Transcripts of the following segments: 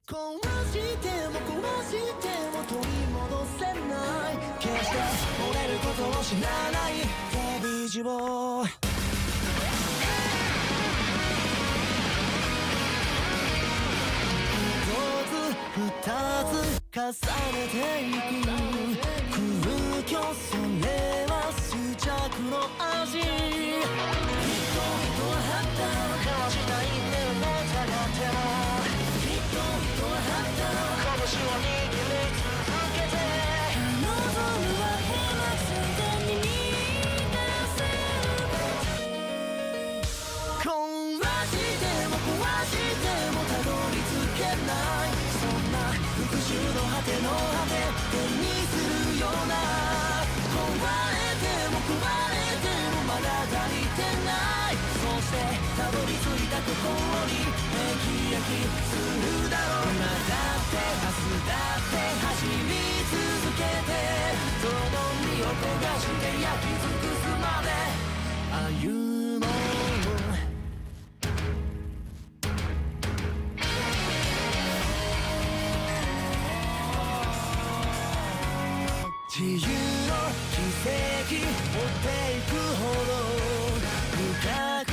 壊しても壊しても取り戻せない決して折れることを知らない手ビジを二つ重ねていく空虚それは執着の味人々ははった顔しない目を疑っても拳を握り続けて望むは今すでに見出せる壊しても壊してもたどり着けないそんな復讐の果ての果て手にするような壊れても壊れてもまだ足りてないそしてたどり着いたところに焼き焼きするだろう今だって明日だって走り続けてその身を焦がして焼き尽くすまで歩もう自由の奇跡追っていくほど深く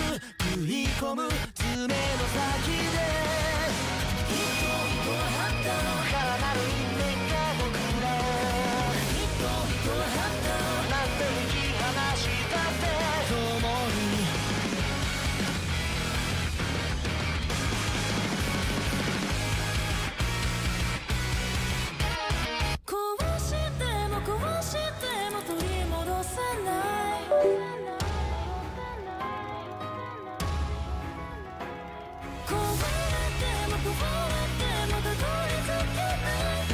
食い込む爪の先で人々ははったからなる因縁が僕ら人々ははったなんて引き離したって共に壊しても壊しても取り戻せない壊れても壊れてもたどり着けない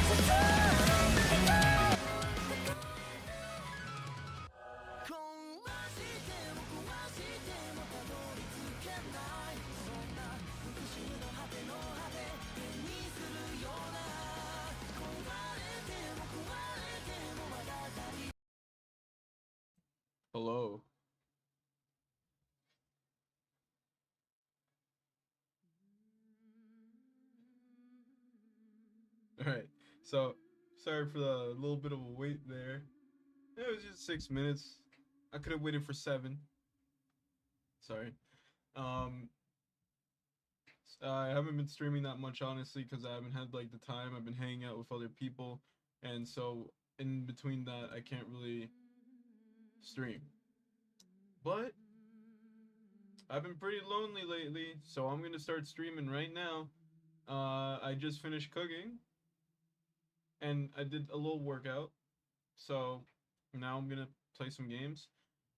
壊しても壊してもたどり着けないそんな復讐の果ての果て手にするような壊れても壊れてもまだ足りHello. Alright, so sorry for the little bit of a wait there. It was just 6 minutes. I could have waited for 7. Sorry. I haven't been streaming that much honestly because I haven't had like the time. I've been hanging out with other people, and so in between that I can't really stream. But I've been pretty lonely lately, so I'm gonna start streaming right now. I just finished cooking, and I did a little workout, so now I'm gonna play some games.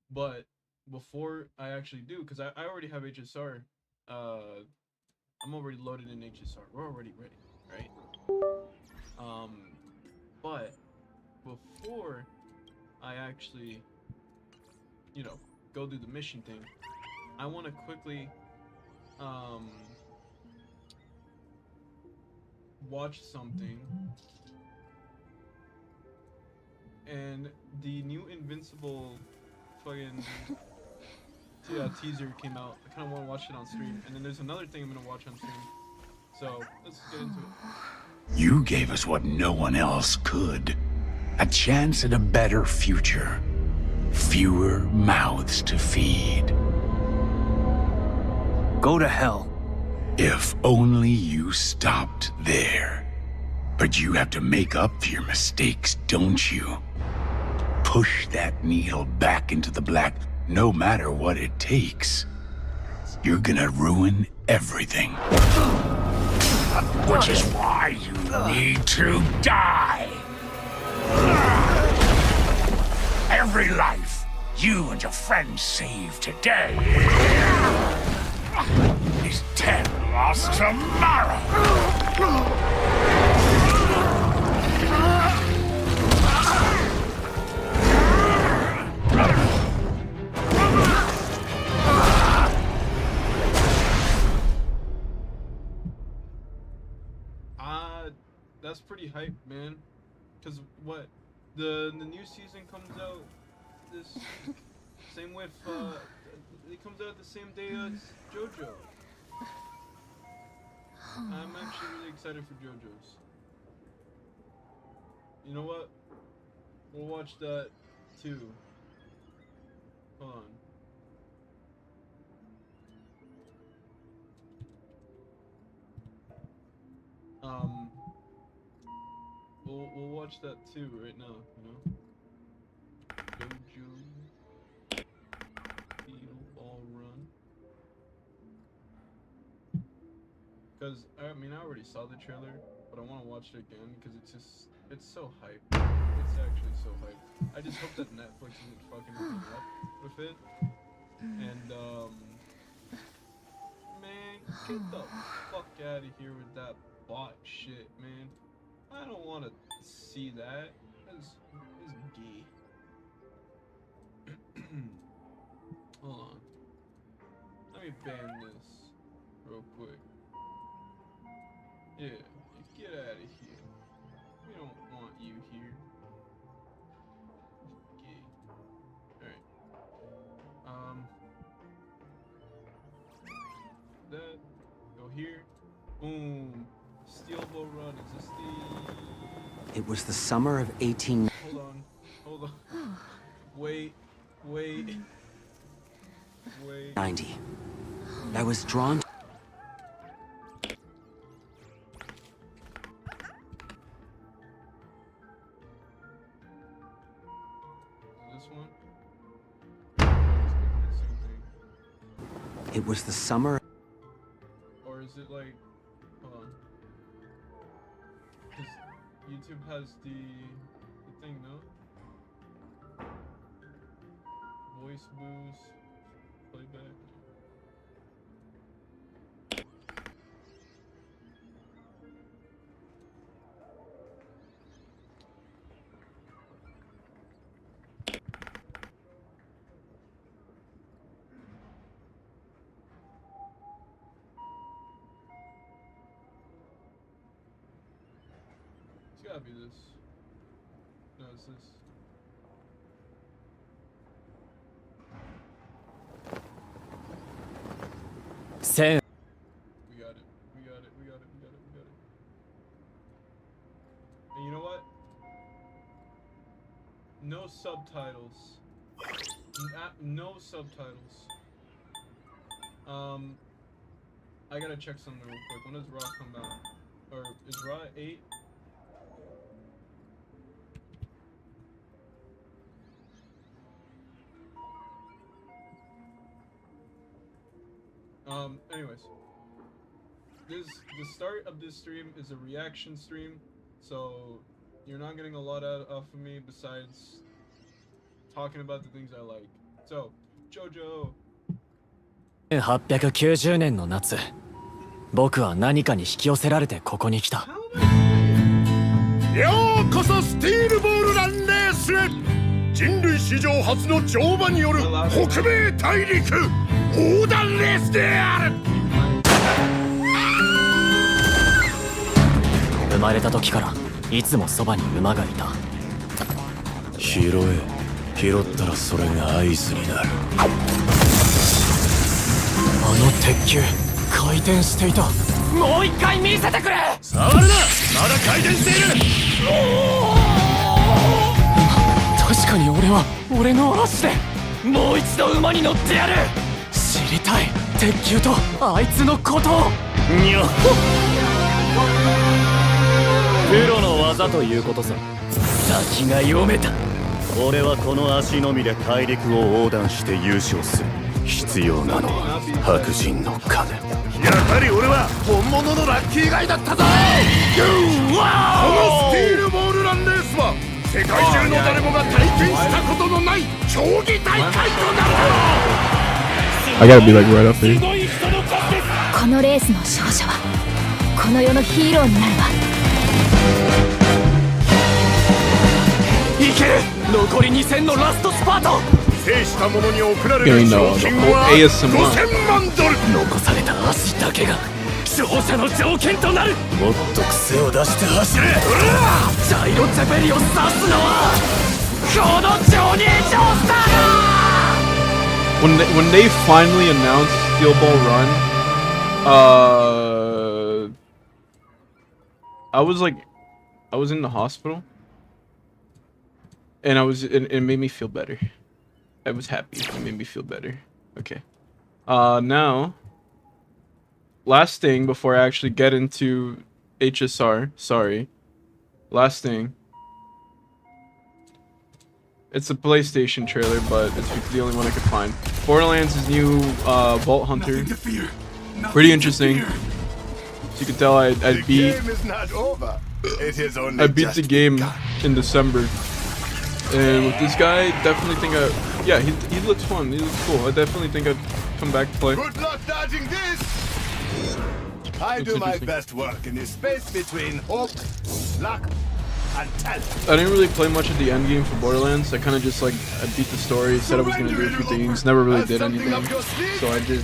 But before I actually do, because I already have HSR, I'm already loaded in HSR. We're already ready, right? But before I actually, you know, go do the mission thing, I want to quickly watch something. And the new Invincible fucking teaser came out. I kind of want to watch it on stream. And then there's another thing I'm going to watch on stream. So let's get into it. You gave us what no one else could. A chance at a better future. Fewer mouths to feed. Go to hell. If only you stopped there. But you have to make up for your mistakes, don't you? Push that needle back into the black, no matter what it takes. You're gonna ruin everything. Which is why you need to die. Every life you and your friends save today is 10 lost tomorrow. That's pretty hype, man. Cause what, the new season comes out this same with it comes out the same day as JoJo. I'm actually really excited for JoJo's. You know what? We'll watch that too. Hold on. We'll watch that too right now, you know? JoJo Beetle Ball Run. Because, I mean, I already saw the trailer, but I want to watch it again because it's so hype. It's actually so hype. I just hope that Netflix isn't fucking me up with it. And, man, get the fuck out of here with that bot shit, man. I don't want to see that. It's gay. Hold on. Let me ban this real quick. Yeah, get out of here. We don't want you here. Gay. Alright. That. Go here. Boom. Steel Ball Run. Is this the... It was the summer of 18... Hold on. Wait. 90. I was drawn to... This one? Same thing. It was the summer... Or is it like... Hold on. Because YouTube has the thing, no? Voice boost, playback. It's gotta be this. No, it's this. Sen. We got it. And you know what? No subtitles. No subtitles. I gotta check something real quick. When does Raw come out? Or is Raw 8? Anyways, the start of this stream is a reaction stream, so you're not getting a lot off of me besides talking about the things I like. So, JoJo. 1890年の夏、僕は何かに引き寄せられてここに来た。ようこそスティールボールランレースへ。人類史上初の乗馬による北米大陸横断レースである。生まれた時からいつもそばに馬がいた。拾ったらそれが合図になる。あの鉄球回転していた。もう一回見せてくれ。触るな、まだ回転している。確かに俺は俺の足でもう一度馬に乗ってやる。知りたい、鉄球とあいつのことを。にょっ、プロの技ということさ。先が読めた。俺はこの足のみで大陸を横断して優勝する。必要なのは白人の金。やはり俺は本物のラッキーガイだったぞ。このスティールボールランレースは世界中の誰もが体験したことのない競技大会となる。I gotta be like right up there. こののレースの勝者はこの世のヒーローになるわ。いける。残り2戦のラストスパート。制した者に贈られ Getting る the 賞金 whole は ASMR. 5000万ドル。残された足だけが勝者の条件となる。もっと癖を出して走れ。ジャイロ・チャペリを指すのはこのジョニー・ジョースターだ。When they finally announced Steel Ball Run, I was in the hospital, and it made me feel better. I was happy. It made me feel better. Okay. Now, last thing before I actually get into HSR. Sorry. Last thing. It's a PlayStation trailer, but it's the only one I could find. Borderlands' new Vault Hunter. Pretty interesting. As you can tell, I beat the game in December. And with this guy, definitely think he looks fun. He looks cool. I definitely think I'd come back to play. Good luck dodging this. I do my best work in the space between hope, luck, and talent. I didn't really play much of the end game for Borderlands. I kind of just I beat the story, said I was gonna do a few things, never really did anything. So I just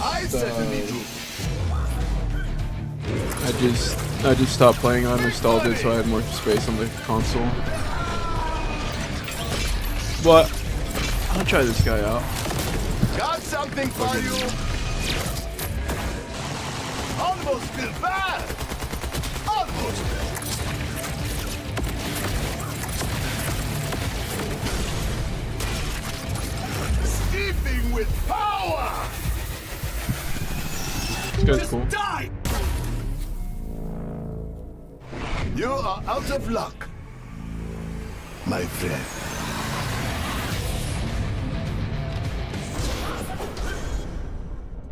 stopped playing. I installed it so I had more space on the console. But I'll try this guy out. Got something for you. Almost feel bad. Almost. Steeping with power. This guy's cool. Die. You are out of luck, my friend.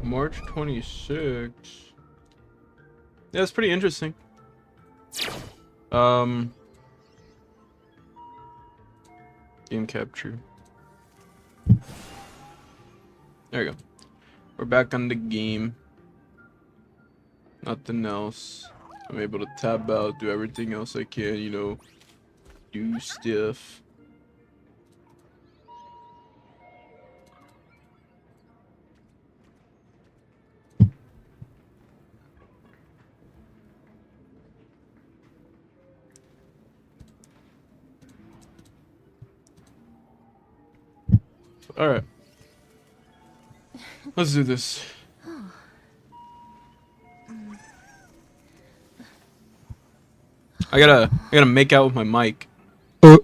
March 26th. Yeah, it's pretty interesting. Game capture. There you go. We're back on the game. Nothing else. I'm able to tab out, do everything else I can, you know, do stuff. All right. Let's do this. I gotta make out with my mic. All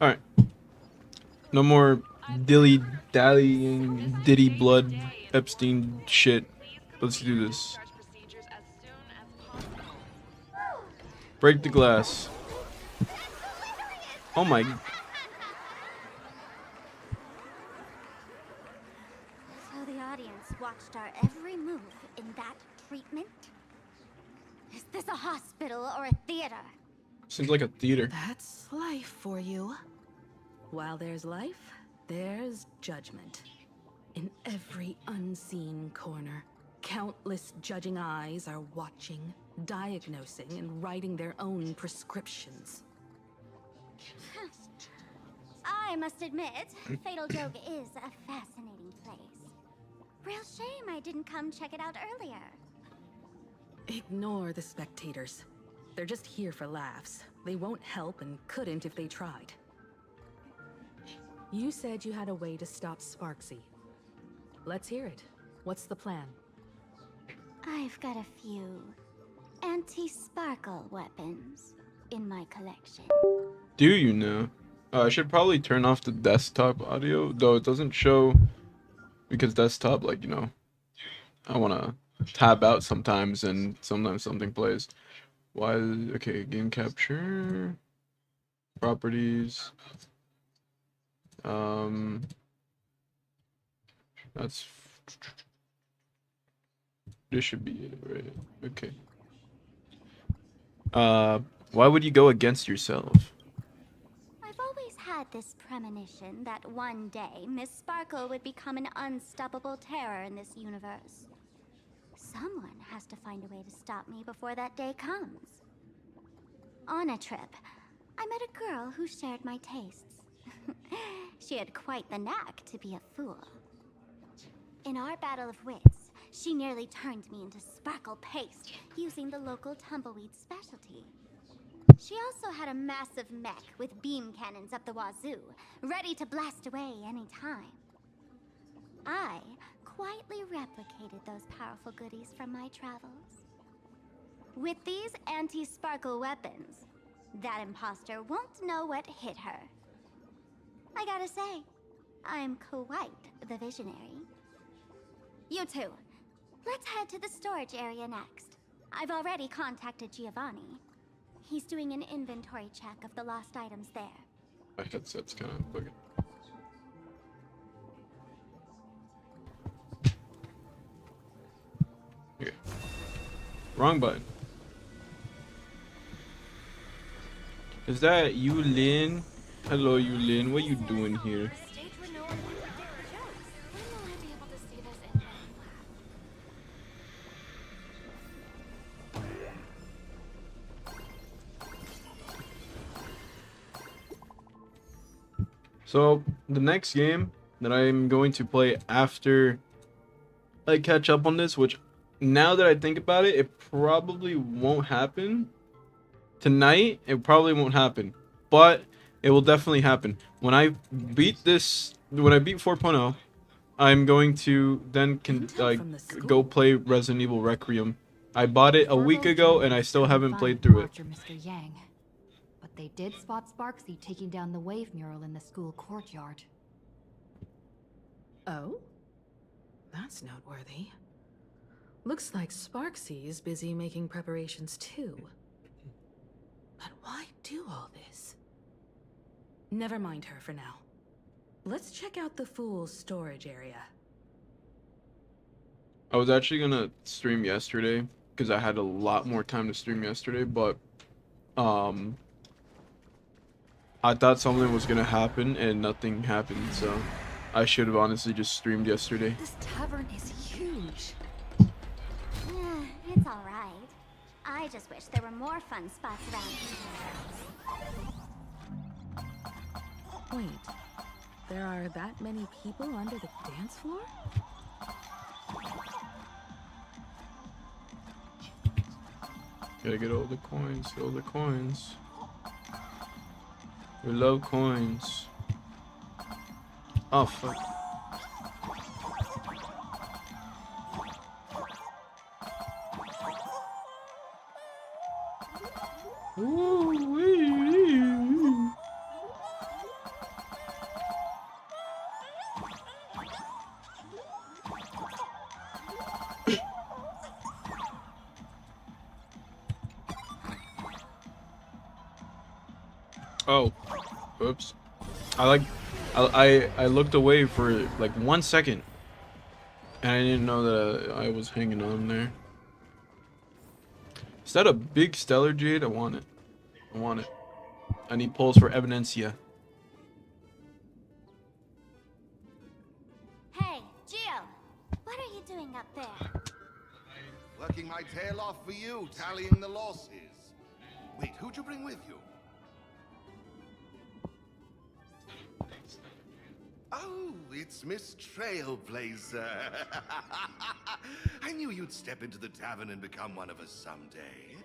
right. No more dilly dallying, Diddy blood, Epstein shit. Let's do this. Break the glass. Oh my. So the audience watched our every move in that treatment? Is this a hospital or a theater? Seems like a theater. That's life for you. While there's life, there's judgment. In every unseen corner, countless judging eyes are watching, diagnosing, and writing their own prescriptions. I must admit, Fatal Joke is a fascinating place. Real shame I didn't come check it out earlier. Ignore the spectators. They're just here for laughs. They won't help and couldn't if they tried. You said you had a way to stop Sparksy. Let's hear it. What's the plan? I've got a few anti-sparkle weapons in my collection. Do you know? I should probably turn off the desktop audio, though it doesn't show because desktop, like, you know, I want to tab out sometimes and sometimes something plays. Why? Okay, game capture, properties. That's this should be it, right? Okay. Why would you go against yourself? I've always had had this premonition that one day Miss Sparkle would become an unstoppable terror in this universe. Someone has to find a way to stop me before that day comes. On a trip, I met a girl who shared my tastes. She had quite the knack to be a fool. In our battle of wits, she nearly turned me into Sparkle Paste using the local tumbleweed specialty. She also had a massive mech with beam cannons up the wazoo, ready to blast away any time. I quietly replicated those powerful goodies from my travels. With these anti-sparkle weapons, that imposter won't know what hit her. I gotta say, I'm quite the visionary. You two, let's head to the storage area next. I've already contacted Giovanni. He's doing an inventory check of the lost items there. My headset's kind of bugging. Here. Wrong button. Is that you, Lynn? Hello, you, Lynn. What you doing here? So, the next game that I'm going to play after I catch up on this, which now that I think about it, it probably won't happen. Tonight, it probably won't happen. But it will definitely happen. When I beat 4.0, I'm going to then go play Resident Evil Requiem. I bought it a week ago and I still haven't played through it. Mr. Yang. But they did spot Sparksy taking down the wave mural in the school courtyard. Oh? That's noteworthy. Looks like Sparksy's busy making preparations too. But why do all this? Never mind her for now. Let's check out the Fool's storage area. I was actually gonna stream yesterday because I had a lot more time to stream yesterday, but I thought something was gonna happen and nothing happened, so I should have honestly just streamed yesterday. This tavern is huge. It's alright. I just wish there were more fun spots around here. Wait, there are that many people under the dance floor? Gotta get all the coins, all the coins. We love coins. Oh fuck. Ooh-wee. Oh, oops. I looked away for like 1 second, and I didn't know that I was hanging on there. Is that a big stellar jade? I want it. I want it. I need pulls for Evidencia. Hey, Gio! What are you doing up there? Working my tail off for you, tallying the losses. Wait, who'd you bring with you? Oh, it's Miss Trailblazer. I knew you'd step into the tavern and become one of us someday.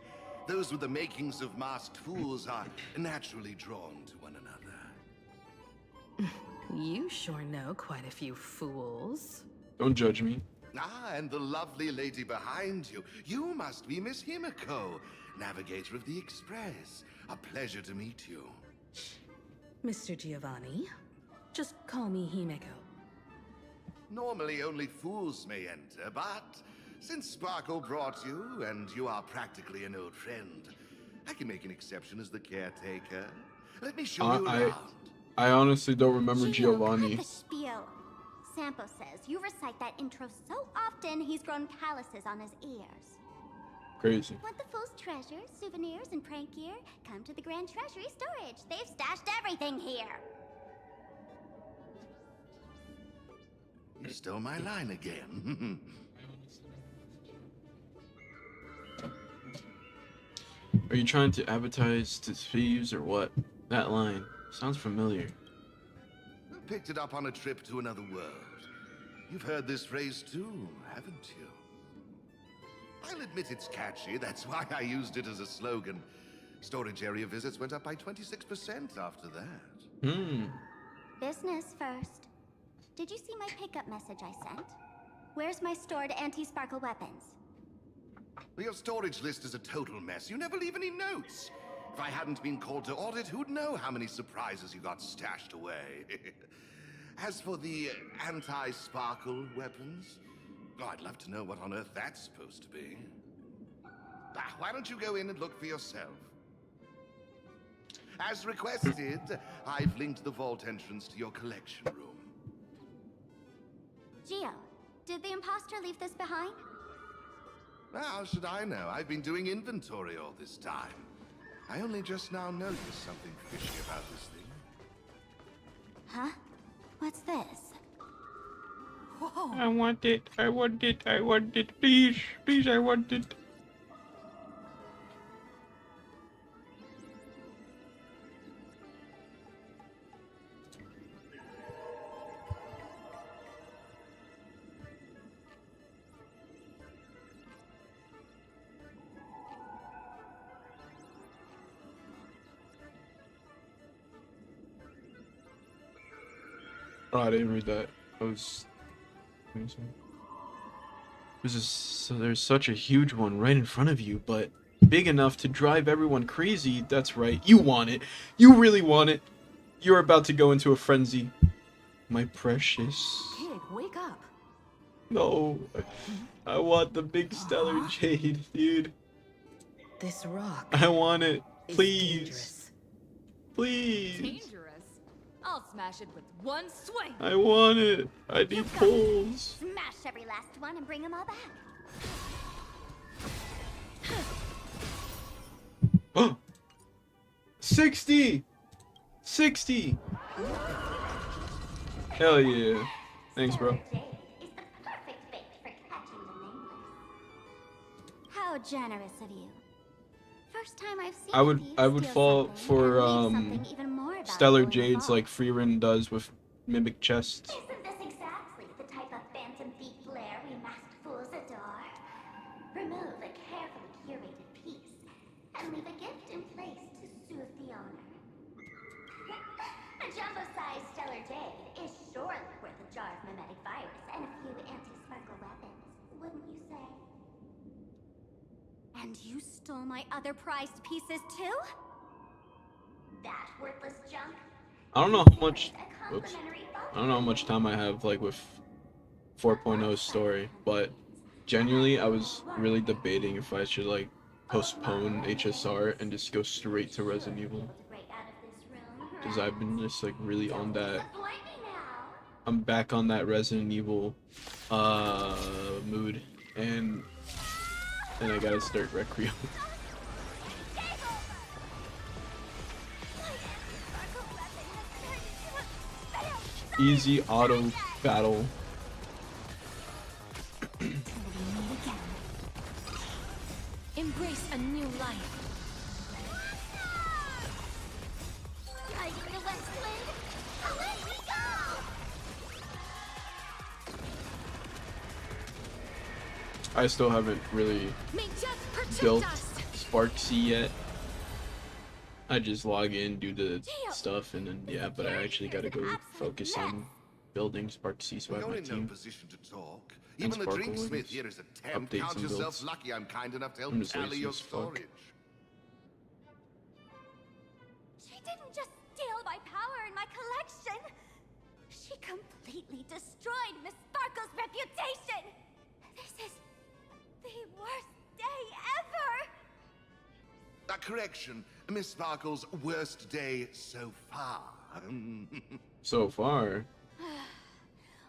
Those with the makings of masked fools are naturally drawn to one another. You sure know quite a few fools. Don't judge me. Ah, and the lovely lady behind you. You must be Miss Himiko, navigator of the Express. A pleasure to meet you. Mr. Giovanni, just call me Himeko. Normally only fools may enter, but since Sparkle brought you, and you are practically an old friend, I can make an exception as the caretaker. Let me show you around. I honestly don't remember Gio, Giovanni. cut the spiel. Sampo says you recite that intro so often he's grown calluses on his ears. Crazy. Want the Fool's treasures, souvenirs, and prank gear? Come to the Grand Treasury Storage. They've stashed everything here. You stole my line again. Are you trying to advertise to thieves or what? That line sounds familiar. Picked it up on a trip to another world. You've heard this phrase too, haven't you? I'll admit it's catchy, that's why I used it as a slogan. Storage area visits went up by 26% after that. Business first. Did you see my pickup message I sent? Where's my stored anti-sparkle weapons? Well, your storage list is a total mess. You never leave any notes. If I hadn't been called to audit, who'd know how many surprises you got stashed away? As for the anti-sparkle weapons, oh, I'd love to know what on earth that's supposed to be. Why don't you go in and look for yourself? As requested, I've linked the vault entrance to your collection room. Geo, did the imposter leave this behind? How should I know? I've been doing inventory all this time. I only just now noticed something fishy about this thing. Huh? What's this? Whoa! I want it. I want it. I want it. Please. Please, I want it. Oh, I didn't read that. I was. So there's such a huge one right in front of you, but big enough to drive everyone crazy. That's right. You want it. You really want it. You're about to go into a frenzy. My precious. Kid, wake up. No. I want the big stellar jade, dude. This rock. I want it. is Please. dangerous. Please. Dangerous. I'll smash it with one swing. I want it. I need You've got poles. Smash every last one and bring them all back. Oh, 60! 60! Hell yeah. Thanks, bro. Jade is the perfect bait for catching the nameless. How generous of you. First time I've seen I would steal fall something for and leave something even more Stellar valuable in the Jades vault. like Freerin does with Mimic Chests. Isn't this exactly the type of phantom thief flair we masked fools adore? Remove a carefully curated piece and leave a gift in place to soothe the owner. A jumbo-sized Stellar Jade is surely worth a jar of mimetic virus and a few anti-sparkle weapons, wouldn't you say? And you stole my other prized pieces too? That worthless junk? I don't know how much. A Oops. complimentary I don't know how much time I have like with 4.0's story, but genuinely I was really debating if I should like postpone HSR and just go straight to Resident Evil, because I've been just like really on that. I'm back on that Resident Evil mood, and I gotta start Requiem. Easy auto battle. Embrace a new life. Guiding the west wind, away we go! I still haven't really May death protect built us. Sparksy yet. I just log in, do the stuff, and then yeah, but I actually gotta go focus on building Sparksy so I have You're my in no team. position to talk. And Even the Sparkle drinksmith Wings. here is a temp. Updates Count and yourself builds. lucky I'm kind enough to help I'm just tally lazy your as fuck. storage. She didn't just steal my power and my collection. She completely destroyed Miss Sparkle's reputation. This is the worst day ever. A correction. Miss Sparkle's worst day so far. So far,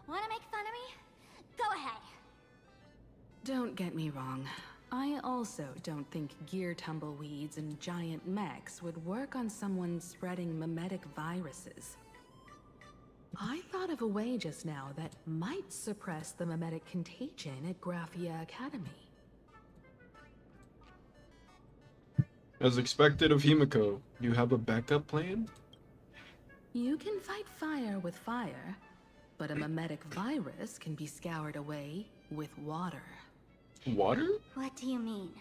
Want to make fun of me? Go ahead. Don't get me wrong. I also don't think gear tumbleweeds and giant mechs would work on someone spreading mimetic viruses. I thought of a way just now that might suppress the mimetic contagion at Graphia Academy. As expected of Himiko, you have a backup plan? You can fight fire with fire, but a mimetic virus can be scoured away with water. Water? What do you mean?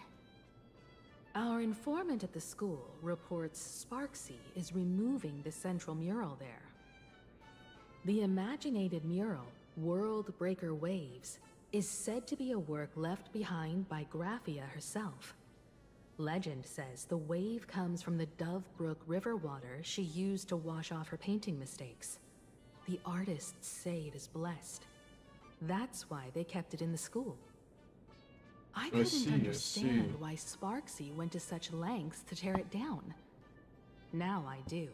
Our informant at the school reports Sparksy is removing the central mural there. The imaginated mural, World Breaker Waves, is said to be a work left behind by Graphia herself. Legend says the wave comes from the Dove Brook river water she used to wash off her painting mistakes. The artists say it is blessed. That's why they kept it in the school. I couldn't understand why Sparksy went to such lengths to tear it down. Now I do.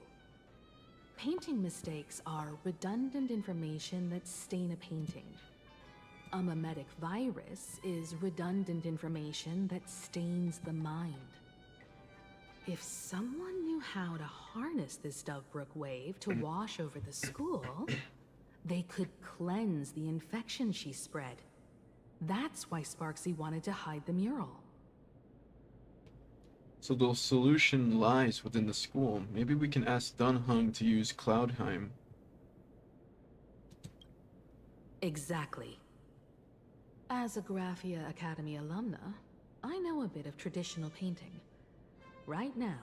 Painting mistakes are redundant information that stain a painting. A mimetic virus is redundant information that stains the mind. If someone knew how to harness this Dovebrook wave to wash over the school, they could cleanse the infection she spread. That's why Sparksy wanted to hide the mural. So the solution lies within the school. Maybe we can ask Dunhung to use Cloudheim. Exactly. As a Graphia Academy alumna, I know a bit of traditional painting. Right now,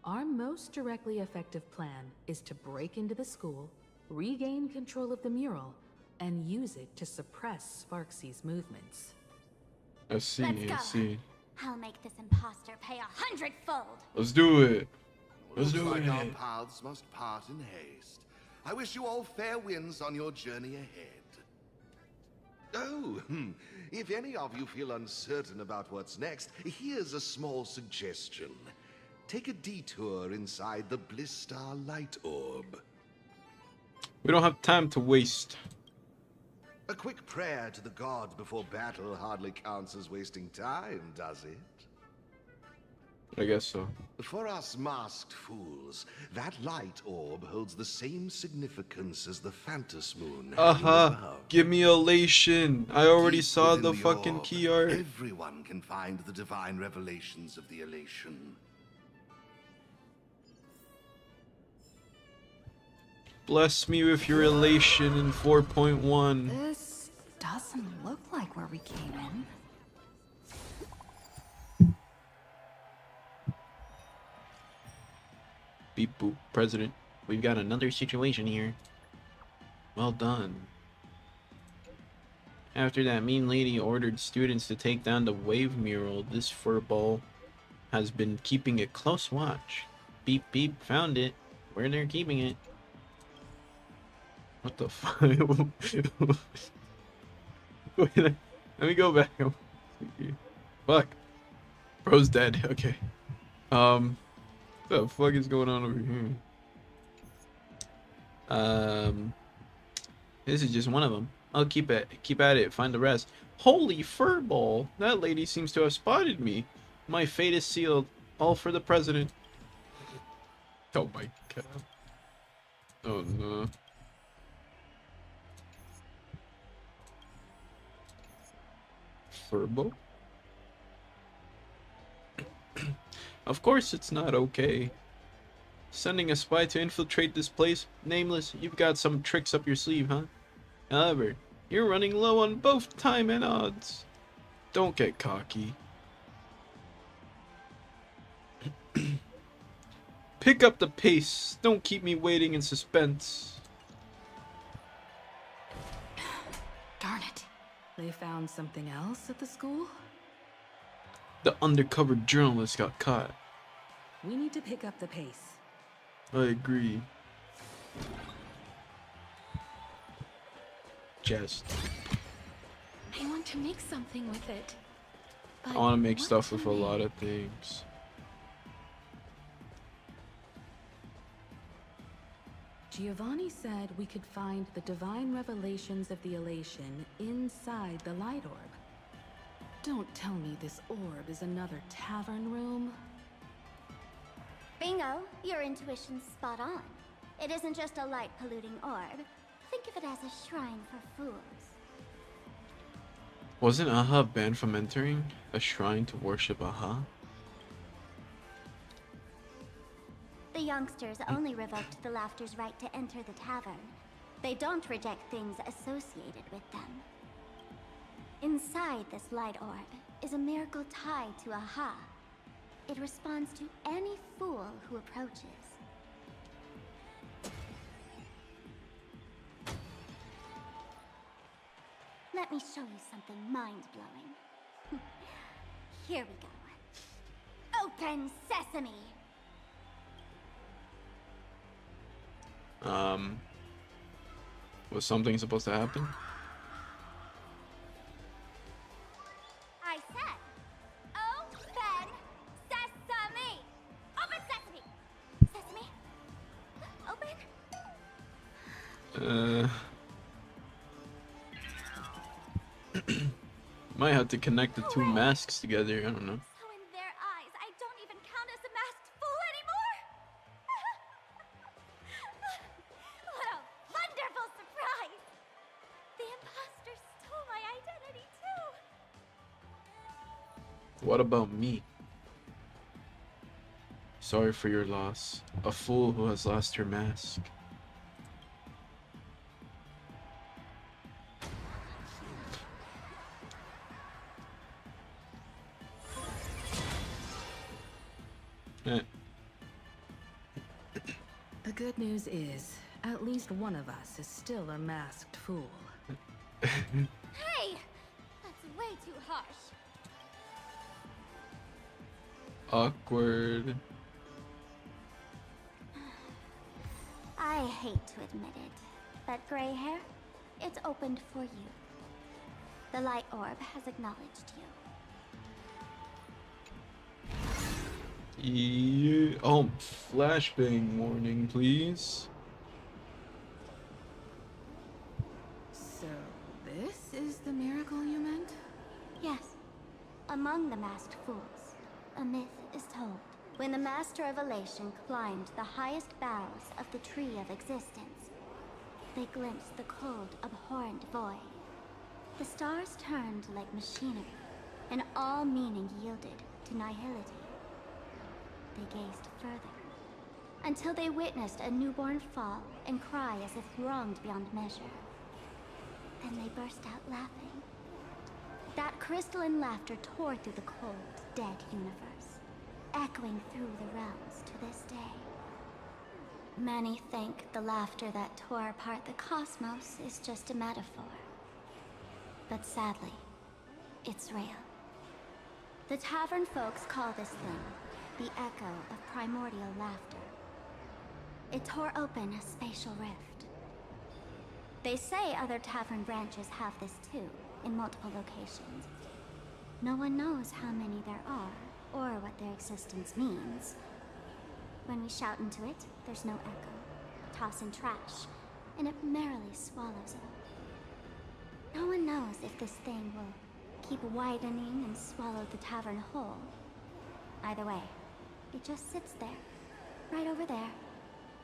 our most directly effective plan is to break into the school, regain control of the mural, and use it to suppress Sparksy's movements. I see, Let's go. I see. I'll make this imposter pay 100-fold. Let's do it. Let's Looks do like it. our paths must part in haste. I wish you all fair winds on your journey ahead. Oh, if any of you feel uncertain about what's next, here's a small suggestion. Take a detour inside the Blistar Light Orb. We don't have time to waste. A quick prayer to the gods before battle hardly counts as wasting time, does it? I guess so. For us masked fools, that light orb holds the same significance as the Phantos Moon. Give me elation. I already Deep saw within the fucking orb, key art. Everyone can find the divine revelations of the elation. Bless me with your elation in 4.1. This doesn't look like where we came in. Beep boop, President. We've got another situation here. Well done. After that mean lady ordered students to take down the wave mural, this furball has been keeping a close watch. Beep beep, found it. Where they're keeping it. What the fuck? Wait, let me go back. Fuck. Bro's dead. Okay. What the fuck is going on over here? This is just one of them. I'll keep at it. Find the rest. Holy furball! That lady seems to have spotted me. My fate is sealed. All for the president. Oh my god. Oh no. Furbo? Of course it's not okay. Sending a spy to infiltrate this place? Nameless, you've got some tricks up your sleeve, huh? However, you're running low on both time and odds. Don't get cocky. Pick up the pace. Don't keep me waiting in suspense. Darn it. They found something else at the school? The undercover journalist got caught. We need to pick up the pace. I agree. Just. I want to make something with it. I want to make stuff with a lot of things. Giovanni said we could find the divine revelations of the elation inside the light orb. Don't tell me this orb is another tavern room. Bingo, your intuition's spot on. It isn't just a light-polluting orb. Think of it as a shrine for fools. Wasn't Aha banned from entering a shrine to worship Aha? The youngsters only revoked the Laughter's right to enter the tavern. They don't reject things associated with them. Inside this light orb is a miracle tied to Aha. It responds to any fool who approaches. Let me show you something mind-blowing. Here we go. Open sesame! Was something supposed to happen? I said, open sesame! Open sesame! Sesame? Open? Might have to connect the two masks together, I don't know. So in their eyes, I don't even count as a masked fool anymore? What a wonderful surprise! The imposter stole my identity too! What about me? Sorry for your loss. A fool who has lost her mask. The good news is, at least one of us is still a masked fool. Hey! That's way too harsh. Awkward. I hate to admit it, but gray hair, it's opened for you. The light orb has acknowledged you. Yeah. Oh, flashbang warning, please. So, this is the miracle you meant? Yes. Among the masked fools, a myth is told. When the Master of Elation climbed the highest boughs of the Tree of Existence, they glimpsed the cold, abhorrent void. The stars turned like machinery, and all meaning yielded to nihility. They gazed further, until they witnessed a newborn fall and cry as if wronged beyond measure. Then they burst out laughing. That crystalline laughter tore through the cold, dead universe, echoing through the realms to this day. Many think the laughter that tore apart the cosmos is just a metaphor. But sadly, it's real. The tavern folks call this thing the echo of primordial laughter. It tore open a spatial rift. They say other tavern branches have this too, in multiple locations. No one knows how many there are, or what their existence means. When we shout into it, there's no echo. Toss in trash, and it merrily swallows it up. No one knows if this thing will keep widening and swallow the tavern whole. Either way, it just sits there, right over there,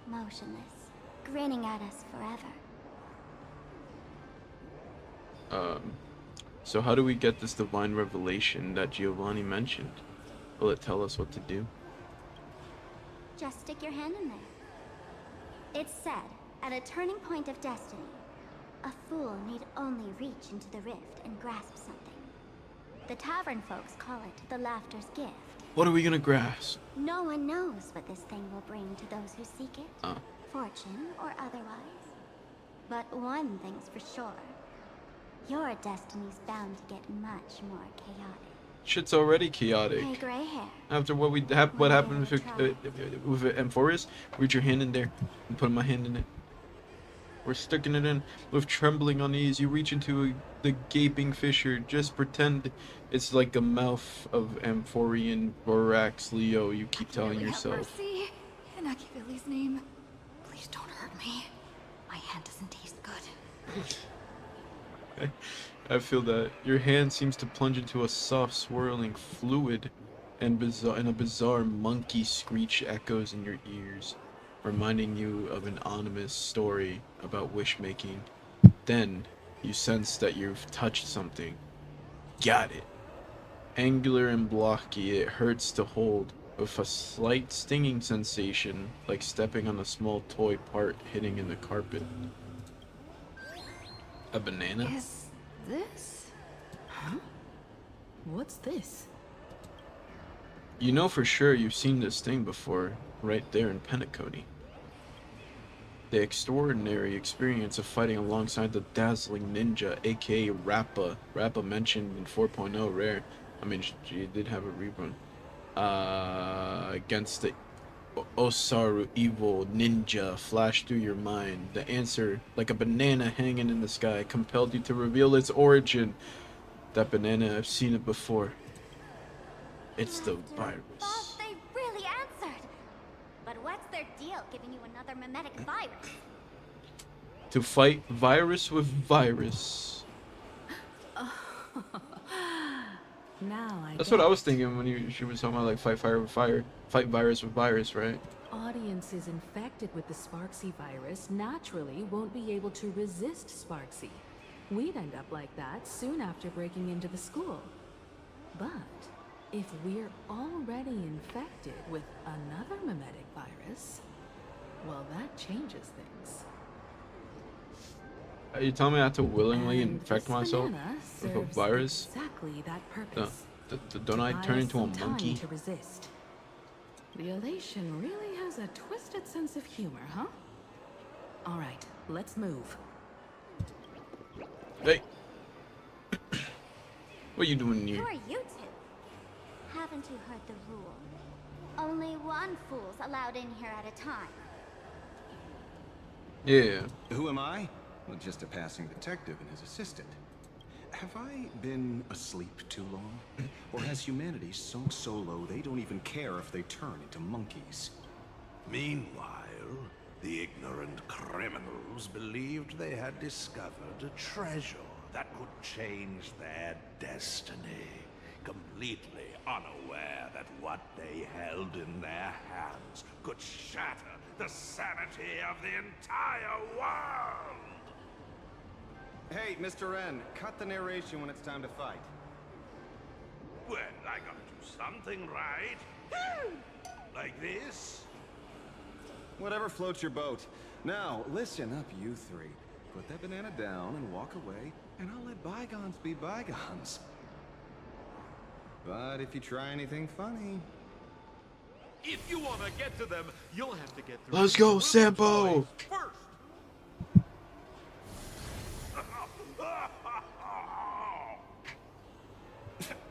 motionless, grinning at us forever. So how do we get this divine revelation that Giovanni mentioned? Will it tell us what to do? Just stick your hand in there. It's said, at a turning point of destiny, a fool need only reach into the rift and grasp something. The tavern folks call it the Laughter's Gift. What are we gonna grasp? No one knows what this thing will bring to those who seek it, fortune or otherwise. But one thing's for sure. Your destiny's bound to get much more chaotic. Shit's already chaotic. Hey, gray hair. After what what happened with Amphorius, reach your hand in there and put my hand in it. We're sticking it in with trembling unease. You reach into the gaping fissure. Just pretend it's like the mouth of Amphorian Borax Leo. You keep telling yourself. Mercy, in Akivili's name, please don't hurt me. My hand doesn't taste good. I feel that your hand seems to plunge into a soft swirling fluid, and a bizarre monkey screech echoes in your ears. reminding you of an ominous story about wish making. Then you sense that you've touched something. Got it. Angular and blocky, it hurts to hold, with a slight stinging sensation, like stepping on a small toy part hitting in the carpet. A banana? Is this? Huh? What's this? You know for sure you've seen this thing before, right there in Penacony. The extraordinary experience of fighting alongside the dazzling ninja, aka Rappa. Rappa mentioned in 4.0 Rare. I mean, she did have a rerun. Against the Osaru evil ninja flashed through your mind. The answer, like a banana hanging in the sky, compelled you to reveal its origin. That banana, I've seen it before. It's the virus. Boss, they really answered. But what's their deal giving you another mimetic virus? To fight virus with virus. Now That's what I was thinking when she was talking about like fight fire with fire, fight virus with virus, right? Audiences infected with the Sparksy virus naturally won't be able to resist Sparksy. We'd end up like that soon after breaking into the school. But if we're already infected with another mimetic virus, well, that changes things. Are you telling me I have to willingly And infect this myself banana with a serves virus? Exactly that purpose. Don't I Buy turn us into a some time monkey? to resist. The elation really has a twisted sense of humor, huh? All right, let's move. Hey! What are you doing Who here? are you two? Haven't you heard the rule? Only one fool's allowed in here at a time. Yeah. Who am I? Well, just a passing detective and his assistant. Have I been asleep too long? Or has humanity sunk so low they don't even care if they turn into monkeys? Meanwhile, the ignorant criminals believed they had discovered a treasure that could change their destiny, completely unaware that what they held in their hands could shatter the sanity of the entire world! Hey, Mr. N, cut the narration when it's time to fight. Well, I gotta do something, right? Like this? Whatever floats your boat. Now, listen up, you three. Put that banana down and walk away, and I'll let bygones be bygones. But if you try anything funny... If you want to get to them, you'll have to get through. Let's go, Sampo! First.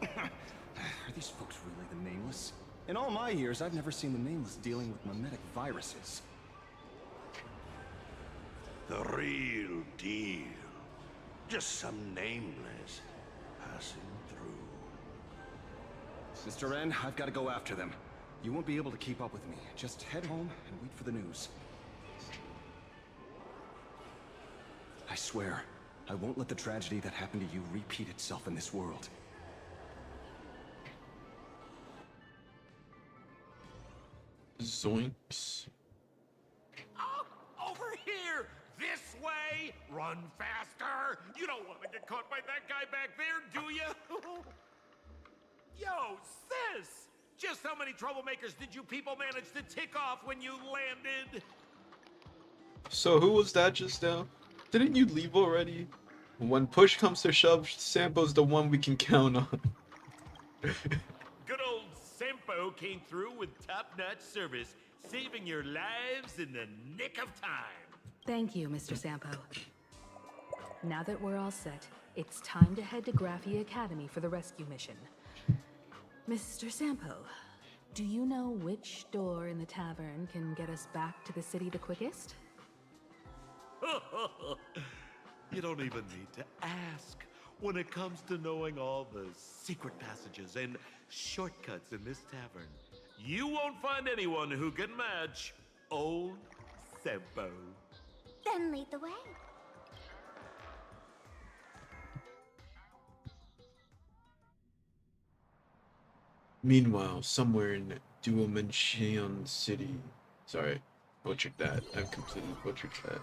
Are these folks really the Nameless? In all my years, I've never seen the Nameless dealing with mimetic viruses. The real deal. Just some nameless passing through. Mr. N, I've got to go after them. You won't be able to keep up with me. Just head home and wait for the news. I swear, I won't let the tragedy that happened to you repeat itself in this world. Zoinks. Oh, over here! This way! Run faster! You don't want to get caught by that guy back there, do you? Yo, sis! Just how many troublemakers did you people manage to tick off when you landed? So who was that just now? Didn't you leave already? When push comes to shove, Sampo's the one we can count on. Good old Sampo came through with top-notch service, saving your lives in the nick of time. Thank you, Mr. Sampo. Now that we're all set, it's time to head to Graphia Academy for the rescue mission. Mr. Sampo, do you know which door in the tavern can get us back to the city the quickest? You don't even need to ask. When it comes to knowing all the secret passages and shortcuts in this tavern, you won't find anyone who can match old Sampo. Then lead the way. Meanwhile, somewhere in Duomension City. Sorry. butchered that. I've completely butchered that.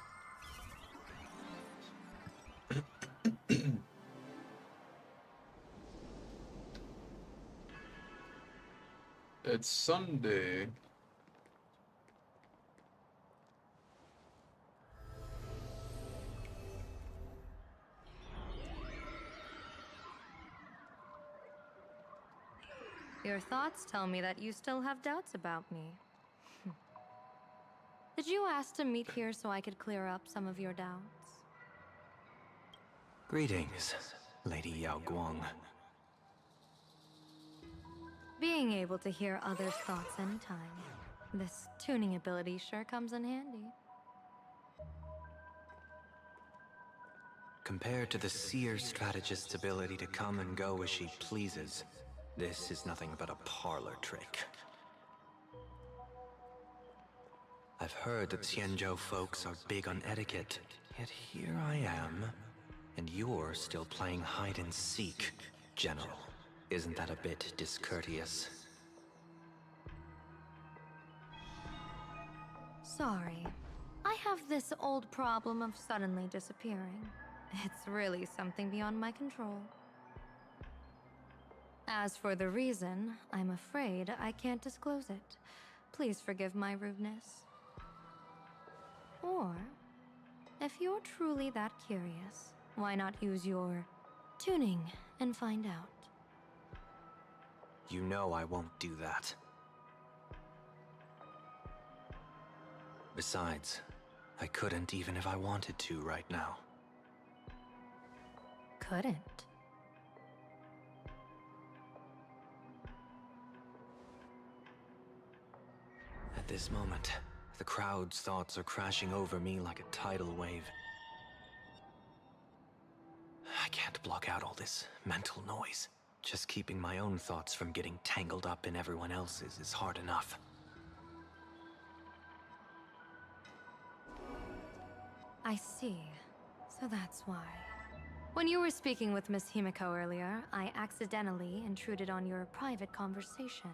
It's Sunday. Your thoughts tell me that you still have doubts about me. Did you ask to meet here so I could clear up some of your doubts? Greetings, Lady Yao Guang. Being able to hear others' thoughts anytime. This tuning ability sure comes in handy. Compared to the seer strategist's ability to come and go as she pleases, this is nothing but a parlor trick. I've heard that Xianzhou folks are big on etiquette, yet here I am, and you're still playing hide and seek, General. Isn't that a bit discourteous? Sorry. I have this old problem of suddenly disappearing. It's really something beyond my control. As for the reason, I'm afraid I can't disclose it. Please forgive my rudeness. Or, if you're truly that curious, why not use your tuning and find out? You know I won't do that. Besides, I couldn't even if I wanted to right now. Couldn't? At this moment, the crowd's thoughts are crashing over me like a tidal wave. I can't block out all this mental noise. Just keeping my own thoughts from getting tangled up in everyone else's is hard enough. I see. So that's why. When you were speaking with Miss Himiko earlier, I accidentally intruded on your private conversation.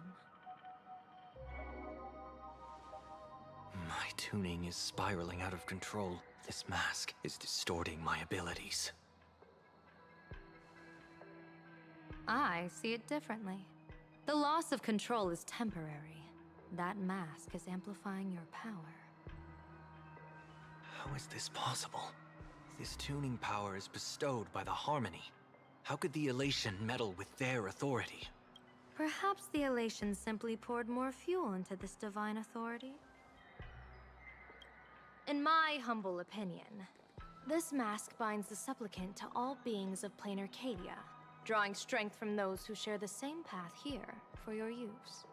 My tuning is spiraling out of control. This mask is distorting my abilities. I see it differently. The loss of control is temporary. That mask is amplifying your power. How is this possible? This tuning power is bestowed by the Harmony. How could the Elation meddle with their authority? Perhaps the Elation simply poured more fuel into this divine authority? In my humble opinion, this mask binds the supplicant to all beings of plain Arcadia, drawing strength from those who share the same path here for your use.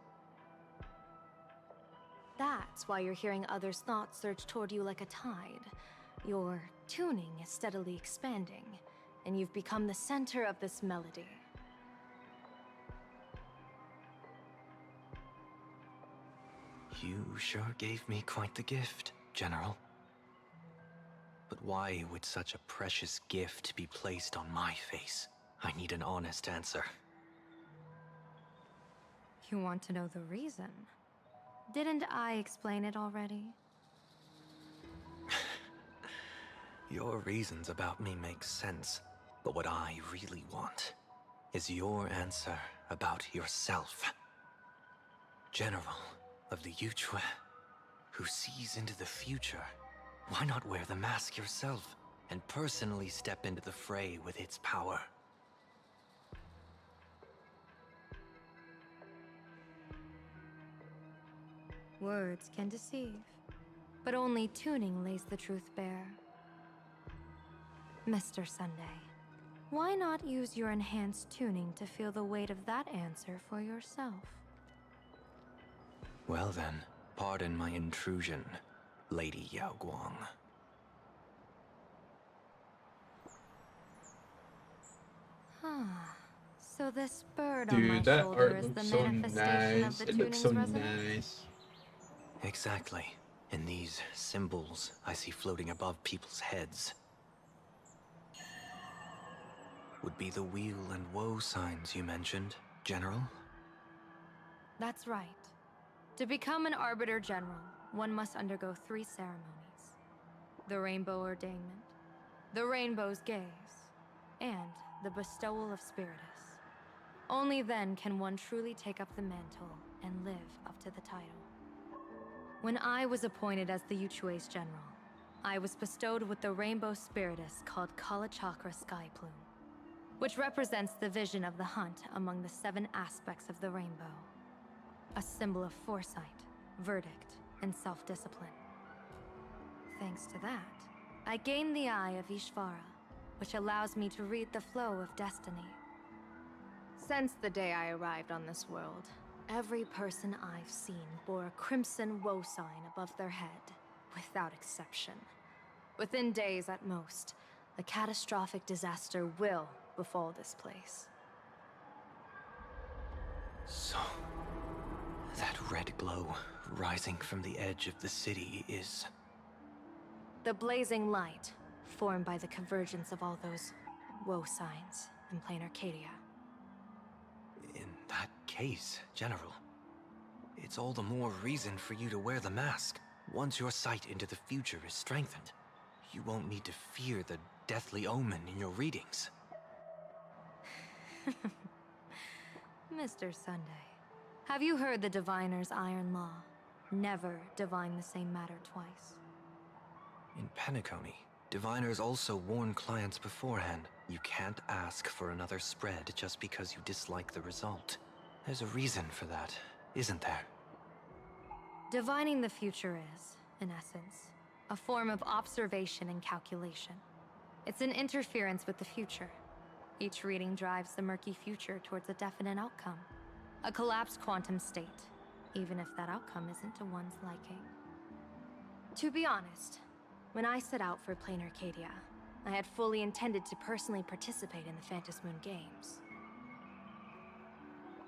That's why you're hearing others' thoughts surge toward you like a tide. Your tuning is steadily expanding, and you've become the center of this melody. You sure gave me quite the gift, General. But why would such a precious gift be placed on my face? I need an honest answer. You want to know the reason? Didn't I explain it already? Your reasons about me make sense, but what I really want is your answer about yourself. General of the Yuchue, who sees into the future. Why not wear the mask yourself and personally step into the fray with its power? Words can deceive, but only tuning lays the truth bare. Mr. Sunday, why not use your enhanced tuning to feel the weight of that answer for yourself? Well then, pardon my intrusion, Lady Yao Guang. So this bird on my Dude, that shoulder art is the looks so manifestation nice. of the It looks tuning's so resonance? nice. Exactly. In these symbols I see floating above people's heads would be the wheel and woe signs you mentioned, General? That's right. To become an Arbiter General, one must undergo 3 ceremonies: the Rainbow Ordainment, the Rainbow's Gaze, and the Bestowal of Spiritus. Only then can one truly take up the mantle and live up to the title. When I was appointed as the Yuchue's general, I was bestowed with the Rainbow Spiritus called Kalachakra Sky Plume, which represents the vision of the hunt among the 7 aspects of the rainbow. A symbol of foresight, verdict, and self-discipline. Thanks to that, I gained the Eye of Ishvara, which allows me to read the flow of destiny. Since the day I arrived on this world, every person I've seen bore a crimson woe sign above their head, without exception. Within days at most, a catastrophic disaster will befall this place. So, that red glow rising from the edge of the city is... The blazing light, formed by the convergence of all those woe signs in plain Arcadia. In that case, General, it's all the more reason for you to wear the mask. Once your sight into the future is strengthened, you won't need to fear the deathly omen in your readings. Mr. Sunday, have you heard the Diviner's iron law? Never divine the same matter twice. In Penacony, diviners also warn clients beforehand. You can't ask for another spread just because you dislike the result. There's a reason for that, isn't there? Divining the future is, in essence, a form of observation and calculation. It's an interference with the future. Each reading drives the murky future towards a definite outcome. A collapsed quantum state, even if that outcome isn't to one's liking. To be honest, when I set out for Plain Arcadia, I had fully intended to personally participate in the Phantom Moon Games.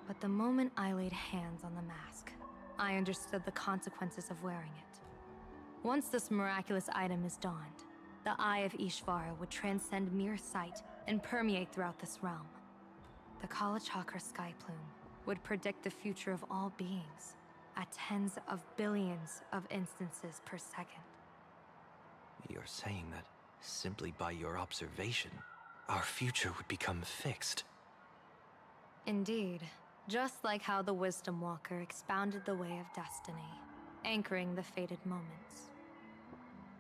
But the moment I laid hands on the mask, I understood the consequences of wearing it. Once this miraculous item is donned, the Eye of Ishvara would transcend mere sight and permeate throughout this realm. The Kalachakra Sky Plume would predict the future of all beings at tens of billions of instances per second. You're saying that simply by your observation, our future would become fixed. Indeed, just like how the Wisdom Walker expounded the way of destiny, anchoring the fated moments.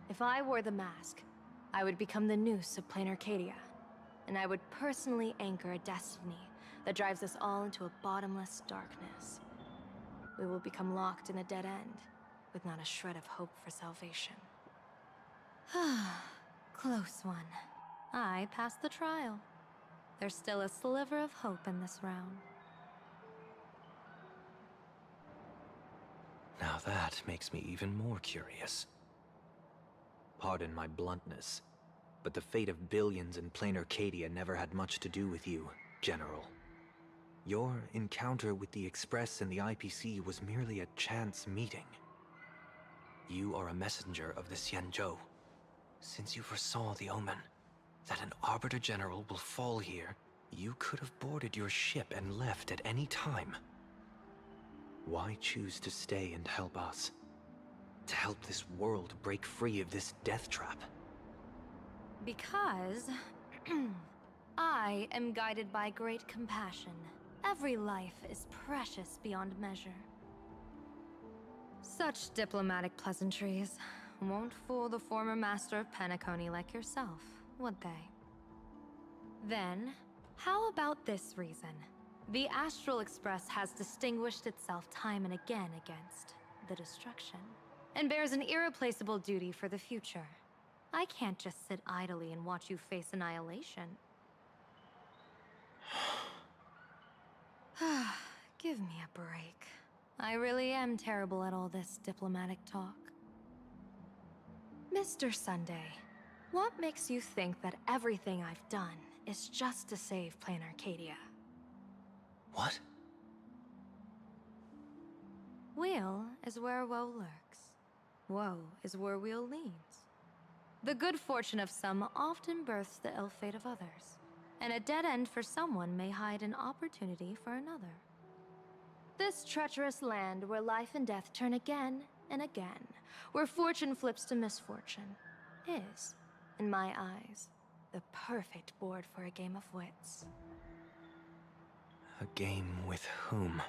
If I wore the mask, I would become the noose of Plain Arcadia, and I would personally anchor a destiny that drives us all into a bottomless darkness. We will become locked in a dead end, with not a shred of hope for salvation. Close one. I passed the trial. There's still a sliver of hope in this round. Now that makes me even more curious. Pardon my bluntness, but the fate of billions in Plain Arcadia never had much to do with you, General. Your encounter with the Express and the IPC was merely a chance meeting. You are a messenger of the Xianzhou. Since you foresaw the omen, that an Arbiter General will fall here, you could have boarded your ship and left at any time. Why choose to stay and help us? To help this world break free of this death trap? Because I am guided by great compassion. Every life is precious beyond measure. Such diplomatic pleasantries won't fool the former master of Penacony like yourself, would they? Then, how about this reason? The Astral Express has distinguished itself time and again against the destruction, and bears an irreplaceable duty for the future. I can't just sit idly and watch you face annihilation. Give me a break. I really am terrible at all this diplomatic talk. Mr. Sunday, what makes you think that everything I've done is just to save Plain Arcadia? What? Weal is where woe lurks. Woe is where weal leads. The good fortune of some often births the ill fate of others, and a dead end for someone may hide an opportunity for another. This treacherous land where life and death turn again and again where fortune flips to misfortune, is, in my eyes, the perfect board for a game of wits. A game with whom?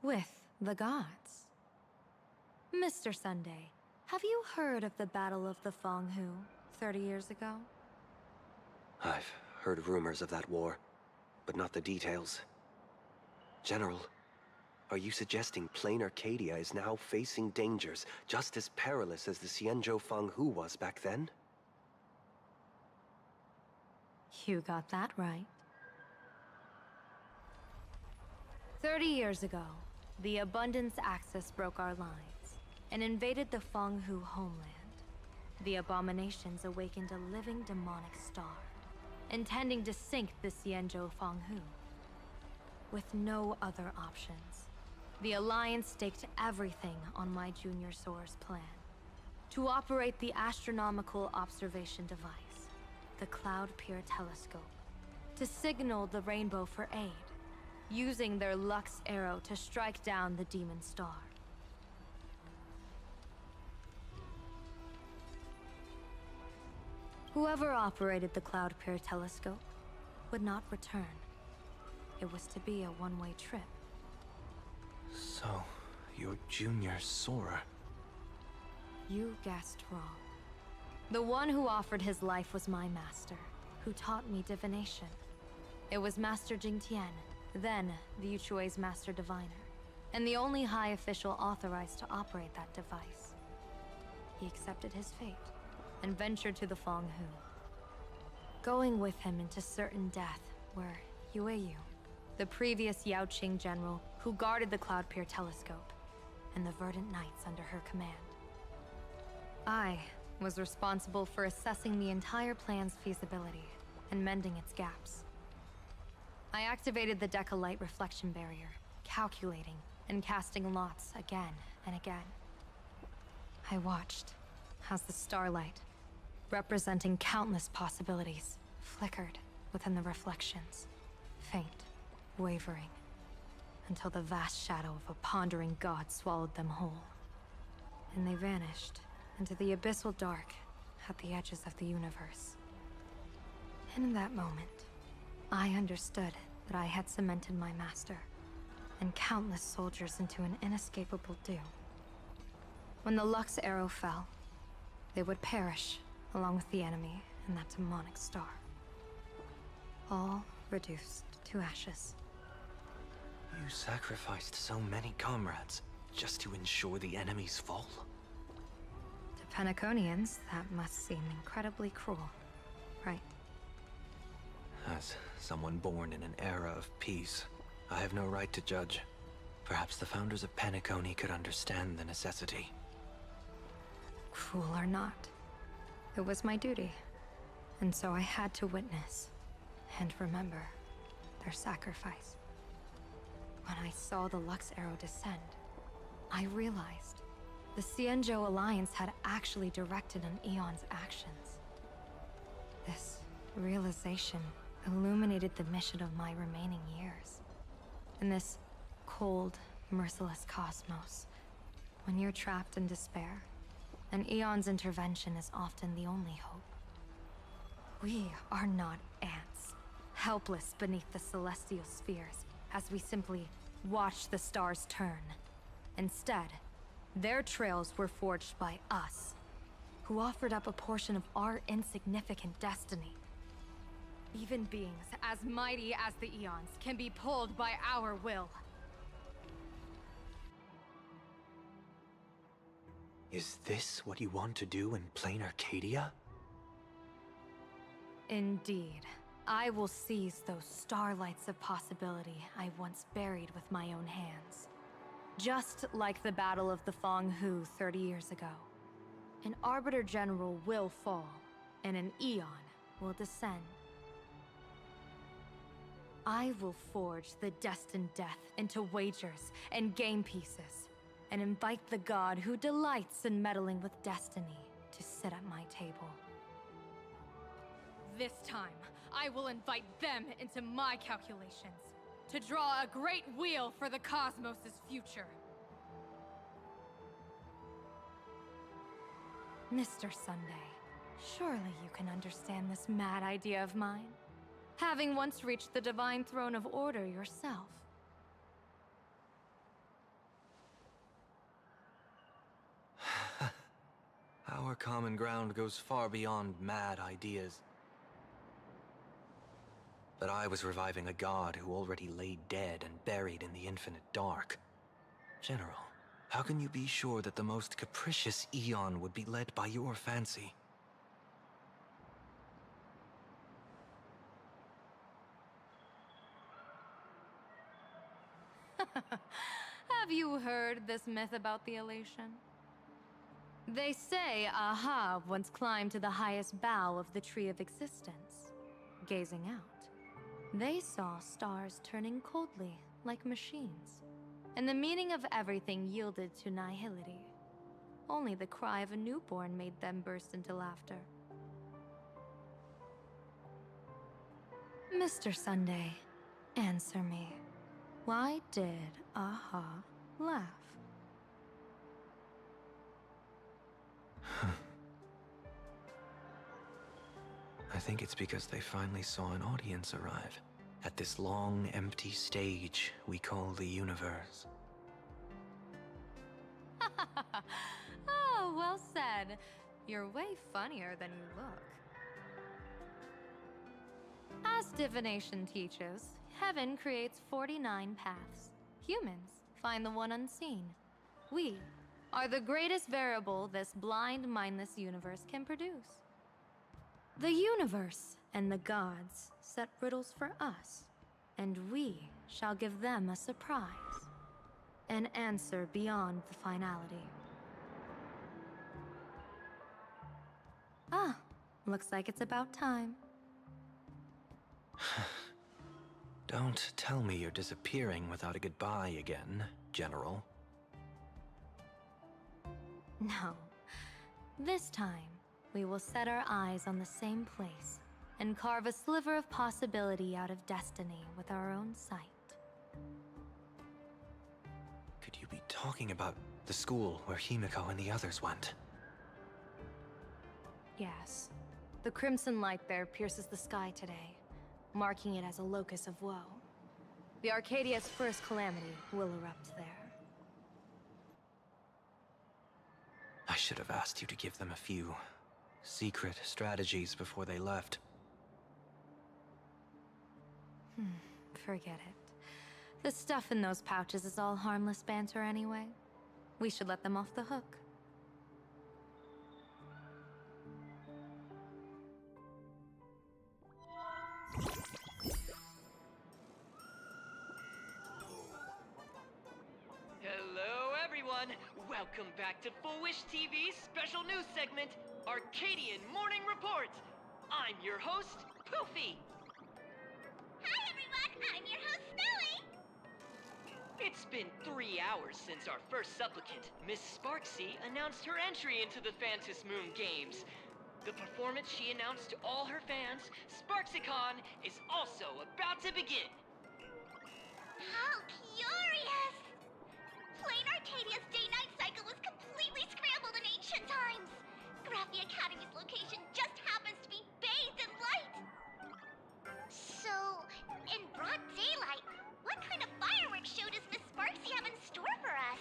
With the gods. Mr. Sunday, have you heard of the Battle of the Fong Hu 30 years ago? I've heard rumors of that war, but not the details. General, are you suggesting Plain Arcadia is now facing dangers just as perilous as the Xianzhou Fang Hu was back then? You got that right. 30 years ago, the Abundance Axis broke our lines and invaded the Fang Hu homeland. The abominations awakened a living demonic star, intending to sink the Xianzhou Fang Hu. With no other options, the Alliance staked everything on my Junior Soar's plan to operate the astronomical observation device, the Cloud Pier Telescope, to signal the Rainbow for aid, using their Lux Arrow to strike down the Demon Star. Whoever operated the Cloud Pier Telescope would not return. It was to be a one-way trip. So, you're Junior Sora. You guessed wrong. The one who offered his life was my master, who taught me divination. It was Master Jingtian, then the Yuchui's Master Diviner, and the only high official authorized to operate that device. He accepted his fate and ventured to the Fang Hu, going with him into certain death were Yueyu, the previous Yaoqing general who guarded the Cloud Pier Telescope, and the Verdant Knights under her command. I was responsible for assessing the entire plan's feasibility and mending its gaps. I activated the Decalite reflection barrier, calculating and casting lots again and again. I watched as the starlight, representing countless possibilities, flickered within the reflections, faint, wavering, until the vast shadow of a pondering god swallowed them whole. And they vanished into the abyssal dark at the edges of the universe. And in that moment, I understood that I had cemented my master and countless soldiers into an inescapable doom. When the Lux Arrow fell, they would perish along with the enemy and that demonic star. All reduced to ashes. You sacrificed so many comrades just to ensure the enemy's fall? To Penaconians, that must seem incredibly cruel, right? As someone born in an era of peace, I have no right to judge. Perhaps the founders of Penacony could understand the necessity. Cruel or not, it was my duty. And so I had to witness and remember their sacrifice. When I saw the Lux Arrow descend, I realized the Xianzhou Alliance had actually directed an Eon's actions. This realization illuminated the mission of my remaining years. In this cold, merciless cosmos, when you're trapped in despair, an Eon's intervention is often the only hope. We are not ants, helpless beneath the celestial spheres as we simply watch the stars turn. Instead, their trails were forged by us, who offered up a portion of our insignificant destiny. Even beings as mighty as the Eons can be pulled by our will. Is this what you want to do in Plain Arcadia? Indeed. I will seize those starlights of possibility I once buried with my own hands. Just like the Battle of the Fang Hu 30 years ago. An Arbiter General will fall, and an Eon will descend. I will forge the destined death into wagers and game pieces, and invite the god who delights in meddling with destiny to sit at my table. This time, I will invite them into my calculations, to draw a great wheel for the cosmos' future. Mr. Sunday, surely you can understand this mad idea of mine, having once reached the divine throne of order yourself. Our common ground goes far beyond mad ideas. But I was reviving a god who already lay dead and buried in the infinite dark. General, how can you be sure that the most capricious Eon would be led by your fancy? Have you heard this myth about the Elation? They say Ahab once climbed to the highest bough of the Tree of Existence, gazing out. They saw stars turning coldly, like machines, and the meaning of everything yielded to nihility. Only the cry of a newborn made them burst into laughter. Mr. Sunday, answer me. Why did Aha laugh? I think it's because they finally saw an audience arrive at this long, empty stage we call the universe. Oh, well said. You're way funnier than you look. As divination teaches, heaven creates 49 paths. Humans find the one unseen. We are the greatest variable this blind, mindless universe can produce. The universe and the gods set riddles for us, and we shall give them a surprise. An answer beyond the finality. Ah, looks like it's about time. Don't tell me you're disappearing without a goodbye again, General. No. This time, we will set our eyes on the same place and carve a sliver of possibility out of destiny with our own sight. Could you be talking about the school where Himiko and the others went? Yes. The crimson light there pierces the sky today, marking it as a locus of woe. The Arcadia's first calamity will erupt there. I should have asked you to give them a few secret strategies before they left. Forget it. The stuff in those pouches is all harmless banter anyway. We should let them off the hook. Hello, everyone! Welcome back to Full Wish TV's special news segment, Arcadian Morning Report! I'm your host, Poofy! Hi everyone, I'm your host Snowy! It's been 3 hours since our first supplicant, Miss Sparksy, announced her entry into the Phantom Moon Games. The performance she announced to all her fans, SparksyCon, is also about to begin. How curious! Plain Arcadia's day-night cycle was completely scrambled in ancient times. Graphia Academy's location just happens to be bathed in light. So, in broad daylight, what kind of fireworks show does Miss Sparksy have in store for us?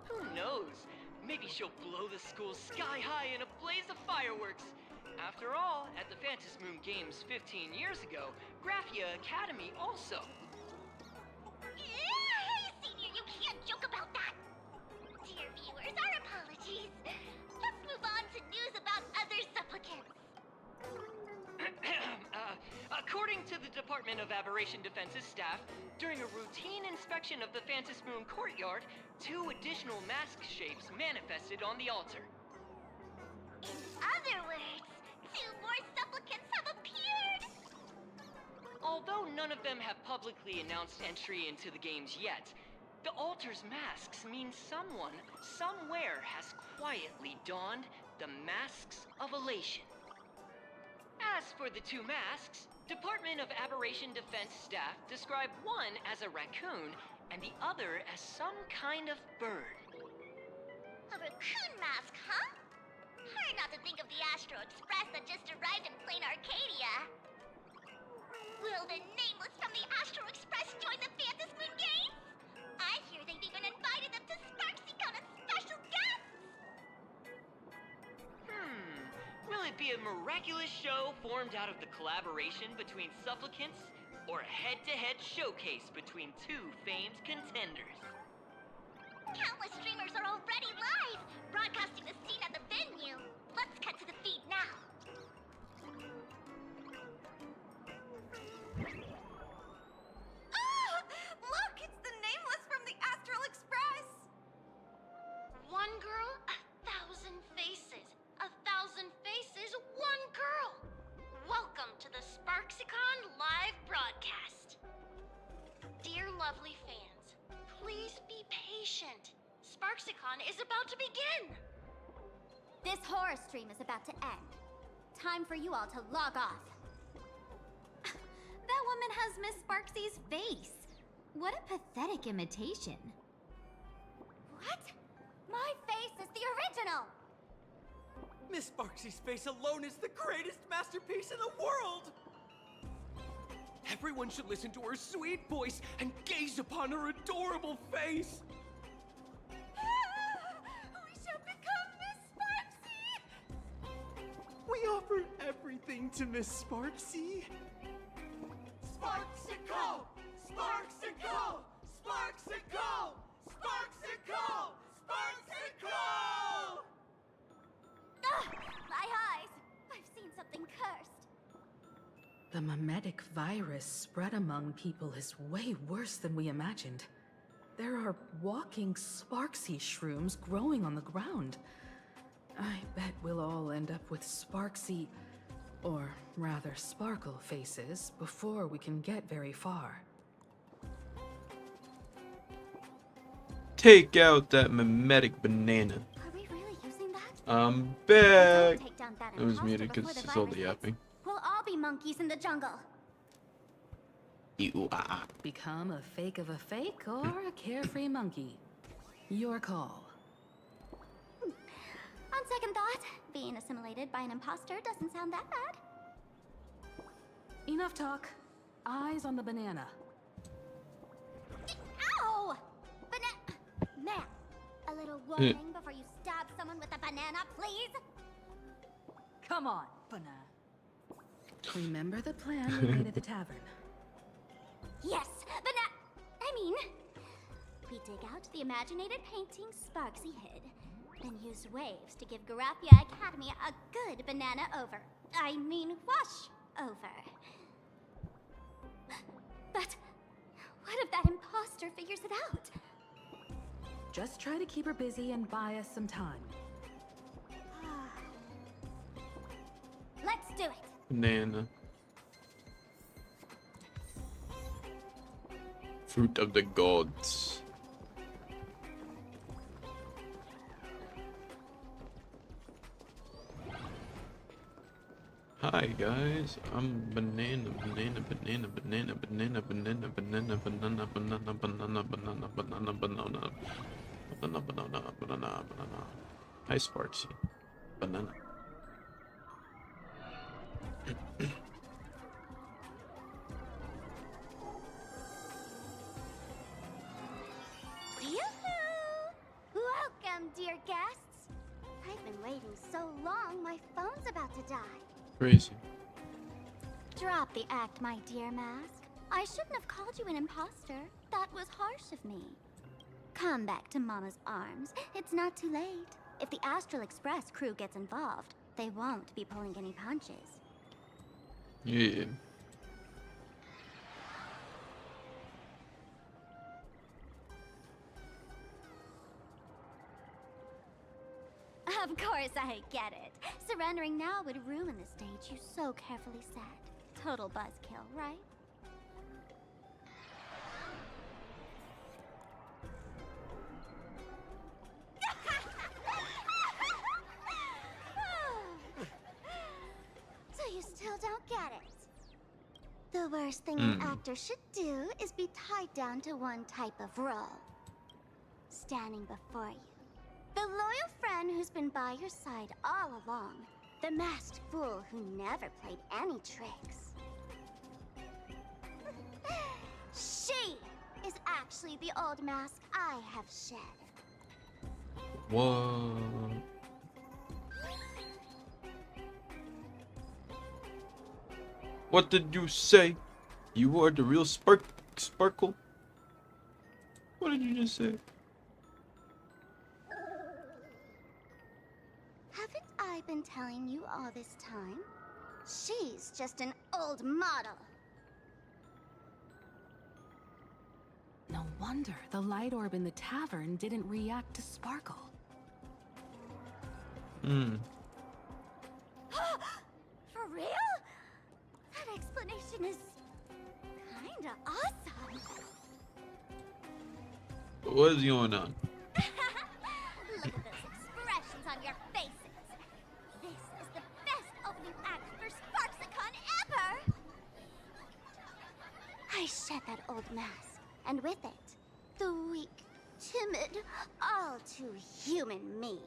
Who knows? Maybe she'll blow the school sky high in a blaze of fireworks. After all, at the Phantom Moon Games 15 years ago, Graphia Academy also. Hey, Senior, you can't joke about that! Dear viewers, our apologies. Let's move on to news about other supplicants. According to the Department of Aberration Defense's staff, during a routine inspection of the Phantom Moon courtyard, 2 additional mask shapes manifested on the altar. In other words, 2 more supplicants have appeared! Although none of them have publicly announced entry into the games yet, the altar's masks mean someone, somewhere has quietly donned the masks of elation. As for the 2 masks, Department of Aberration Defense staff describe one as a raccoon and the other as some kind of bird. A raccoon mask, huh? Hard not to think of the Astro Express that just arrived in plain Arcadia. Will the nameless from the Astro Express join the Phantom Moon Games? I hear they've even invited them to SparksyCon as special guests! Will it be a miraculous show formed out of the collaboration between supplicants, or a head-to-head showcase between two famed contenders? Countless streamers are already live, broadcasting the scene at the venue. Let's cut to the feed now. Ah! Look, it's the nameless from the Astral Express! One girl, 1,000 faces. 1,000 faces, one girl. Welcome to the SparksyCon live broadcast. Dear lovely fans, please be patient. SparksyCon is about to begin. This horror stream is about to end. Time for you all to log off. That woman has Miss Sparksy's face. What a pathetic imitation. What? My face is the original. Miss Sparksy's face alone is the greatest masterpiece in the world! Everyone should listen to her sweet voice and gaze upon her adorable face! We shall become Miss Sparksy! We offer everything to Miss Sparksy. Sparksicle! Sparksicle! Sparksicle! Sparksicle! Sparksicle! Ugh, my eyes! I've seen something cursed. The mimetic virus spread among people is way worse than we imagined. There are walking Sparksy shrooms growing on the ground. I bet we'll all end up with Sparksy, or rather Sparkle faces before we can get very far. Take out that mimetic banana. Are we really using that? I'm back. Take down that It was imposter muted because before the it's all virus the yapping. We'll all be monkeys in the jungle. Become a fake of a fake or a carefree monkey. Your call. On second thought, being assimilated by an imposter doesn't sound that bad. Enough talk. Eyes on the banana. Ow! Ma'am, a little warning before you stab someone with a banana, please? Come on, banana. Remember the plan we made at the tavern. Yes, we dig out the imaginated painting Sparksy hid, then use waves to give Garapia Academy a good banana over. I mean wash over. But what if that imposter figures it out? Just try to keep her busy and buy us some time. Let's do it. Banana. Fruit of the gods. Hi guys, I'm banana. Hi Sparksy. Banana. Welcome, dear guests. I've been waiting so long, my phone's about to die. Crazy. Drop the act, my dear Mask. I shouldn't have called you an imposter. That was harsh of me. Come back to Mama's arms. It's not too late. If the Astral Express crew gets involved, they won't be pulling any punches. Yeah. Of course I get it. Surrendering now would ruin the stage you so carefully set. Total buzzkill, right? So you still don't get it? first thing an actor should do is be tied down to one type of role. Standing before you. The loyal friend who's been by your side all along. The masked fool who never played any tricks. She is actually the old mask I have shed. What? What did you say? You are the real Sparkle? What did you just say? Haven't I been telling you all this time? She's just an old model. No wonder the light orb in the tavern didn't react to Sparkle. For real? That explanation is kinda awesome. What is going on? Look at those expressions on your faces. This is the best opening act for Sparksicon ever! I shed that old mask, and with it, the weak, timid, all too human me.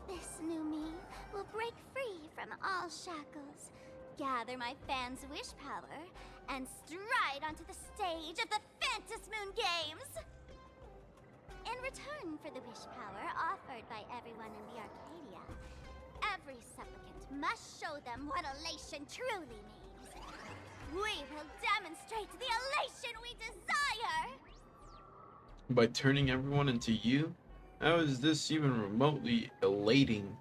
This new me will break free from all shackles, gather my fans' wish power, and stride onto the stage of the Phantom Moon Games! In return for the wish power offered by everyone in the Arcadia, every supplicant must show them what elation truly means. We will demonstrate the elation we desire! By turning everyone into you? How is this even remotely elating?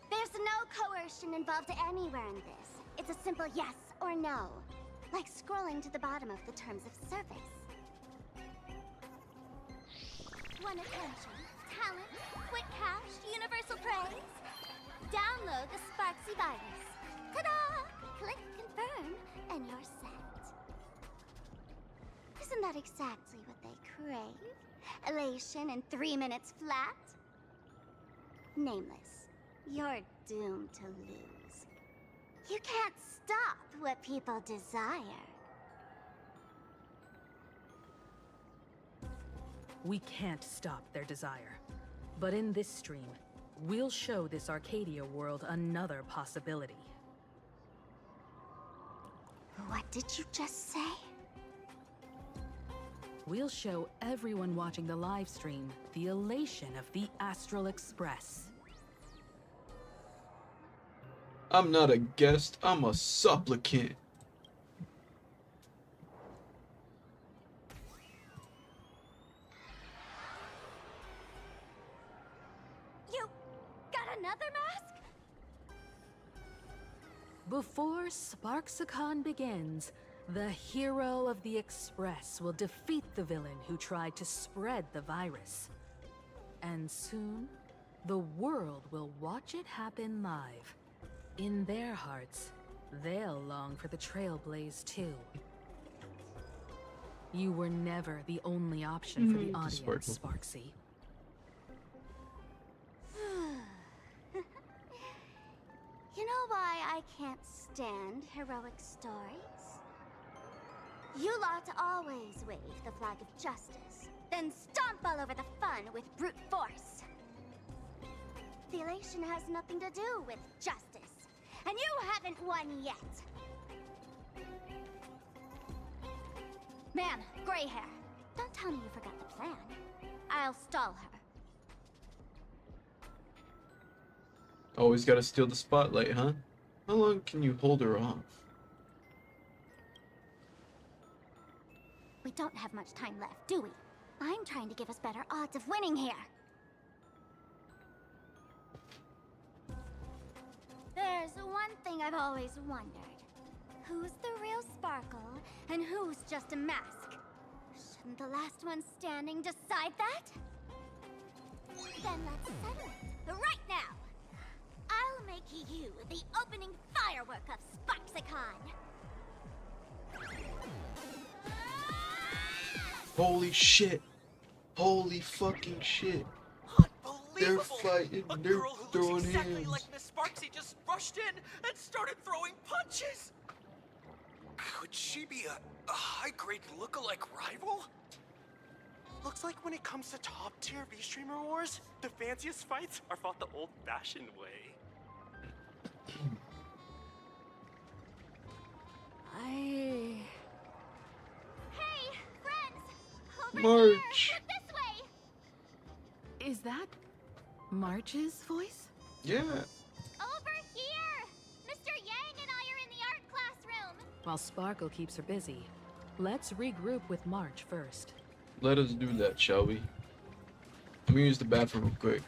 There's no coercion involved anywhere in this. It's a simple yes or no. Like scrolling to the bottom of the terms of service. Want attention, talent, quick cash, universal praise? Download the Sparksy virus. Ta-da! Click confirm, and you're set. Isn't that exactly what they crave? Elation in 3 minutes flat? Nameless, you're doomed to lose. You can't stop what people desire. We can't stop their desire. But in this stream, we'll show this Arcadia world another possibility. What did you just say? We'll show everyone watching the live stream the elation of the Astral Express. I'm not a guest, I'm a supplicant. You got another mask? Before Sparksicon begins, the hero of the Express will defeat the villain who tried to spread the virus. And soon, the world will watch it happen live. In their hearts, they'll long for the Trailblaze too. You were never the only option for the audience, Sparksy. You know why I can't stand heroic stories? You lot always wave the flag of justice, then stomp all over the fun with brute force. The elation has nothing to do with justice, and you haven't won yet. Man, gray hair, don't tell me you forgot the plan. I'll stall her. Always gotta steal the spotlight, huh? How long can you hold her off? We don't have much time left, do we? I'm trying to give us better odds of winning here. There's one thing I've always wondered. Who's the real Sparkle, and who's just a mask? Shouldn't the last one standing decide that? Then let's settle it, right now! I'll make you the opening firework of Sparksicon! Holy shit! Holy fucking shit! They're fighting. A They're girl who throwing looks exactly hands. like Miss Sparksy just rushed in and started throwing punches. Could she be a high-grade look-alike rival? Looks like when it comes to top-tier V-Streamer wars, the fanciest fights are fought the old-fashioned way. Hey, friends! Over March. here! Look this way! Is that March's voice? Yeah. Over here! Mr. Yang and I are in the art classroom! While Sparkle keeps her busy, let's regroup with March first. Let us do that, shall we? Let me use the bathroom real quick.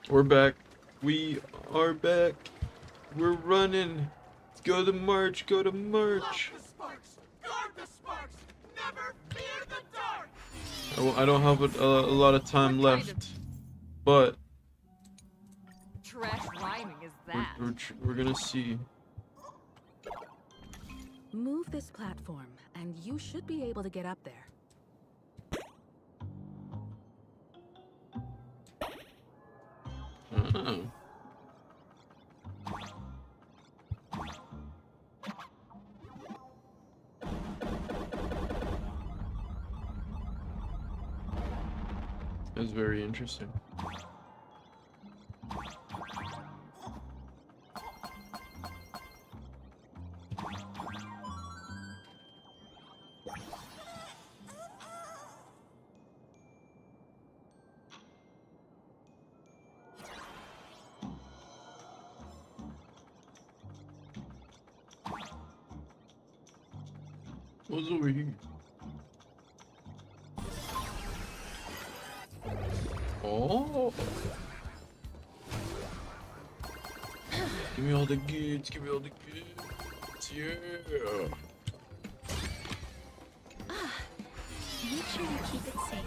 We're back. We are back. We're running. Go to March. Go to March. I don't have a lot of time left, but Trash rhyming is that? we're gonna see. Move this platform, and you should be able to get up there. Oh. That's very interesting. What's over here? Oh! Give me all the goods, give me all the goods, yeah! Make sure you keep it safe.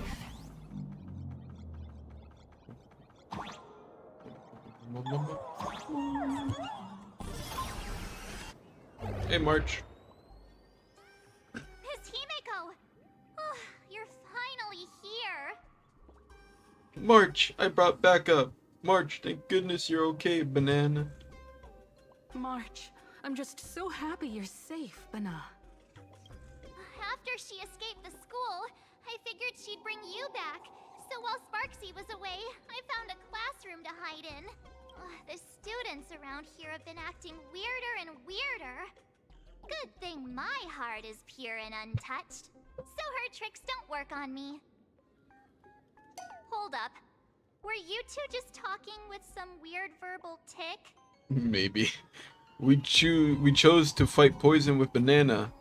Hey, March. Miss Himeko! Oh, you're finally here. March, I brought backup. March, thank goodness you're okay, Banana. March, I'm just so happy you're safe, Bana. After she escaped the school, I figured she'd bring you back. So while Sparksy was away, I found a classroom to hide in. The students around here have been acting weirder and weirder. Good thing my heart is pure and untouched, so her tricks don't work on me. Hold up. Were you two just talking with some weird verbal tick? Maybe. We chose to fight poison with Banana.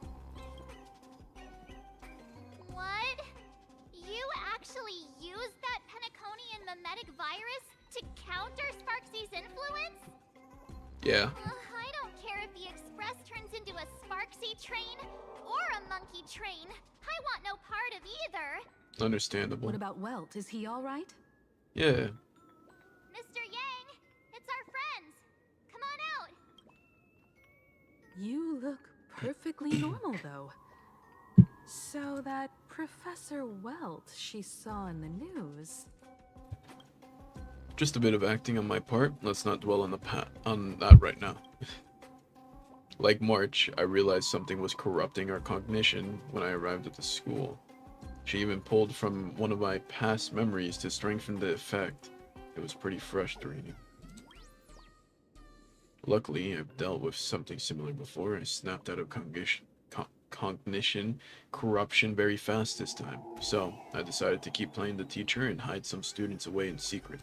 What? You actually used that Penaconian mimetic virus to counter Sparksy's influence? Yeah. I don't care if the Express turns into a Sparksy train or a monkey train. I want no part of either. Understandable. What about Welt? Is he alright? Yeah. Mr. Yang, it's our friends. Come on out. You look perfectly normal, though. So that Professor Welt she saw in the news... Just a bit of acting on my part. Let's not dwell on that right now. Like March, I realized something was corrupting our cognition when I arrived at the school. She even pulled from one of my past memories to strengthen the effect. It was pretty frustrating. Luckily, I've dealt with something similar before. I snapped out of cognition corruption very fast this time. So, I decided to keep playing the teacher and hide some students away in secret.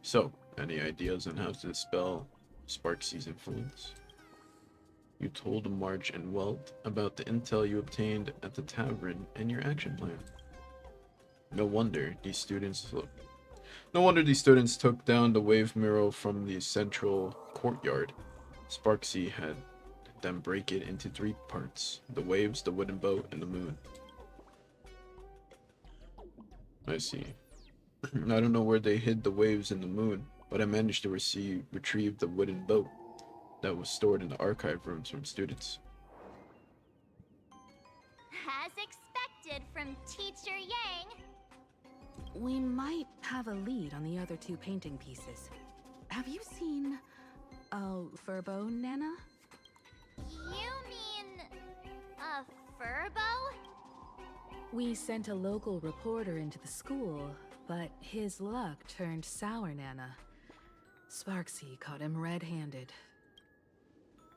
So, any ideas on how to dispel Sparksy's influence? You told March and Welt about the intel you obtained at the tavern and your action plan. No wonder these students took down the wave mural from the central courtyard. Sparksy had them break it into 3 parts: the waves, the wooden boat, and the moon. I see. I don't know where they hid the waves and the moon, but I managed to retrieve the wooden boat that was stored in the archive rooms from students. As expected from Teacher Yang. We might have a lead on the other 2 painting pieces. Have you seen... Furbo, Nana? You mean... a Furbo? We sent a local reporter into the school, but his luck turned sour, Nana. Sparksy caught him red-handed.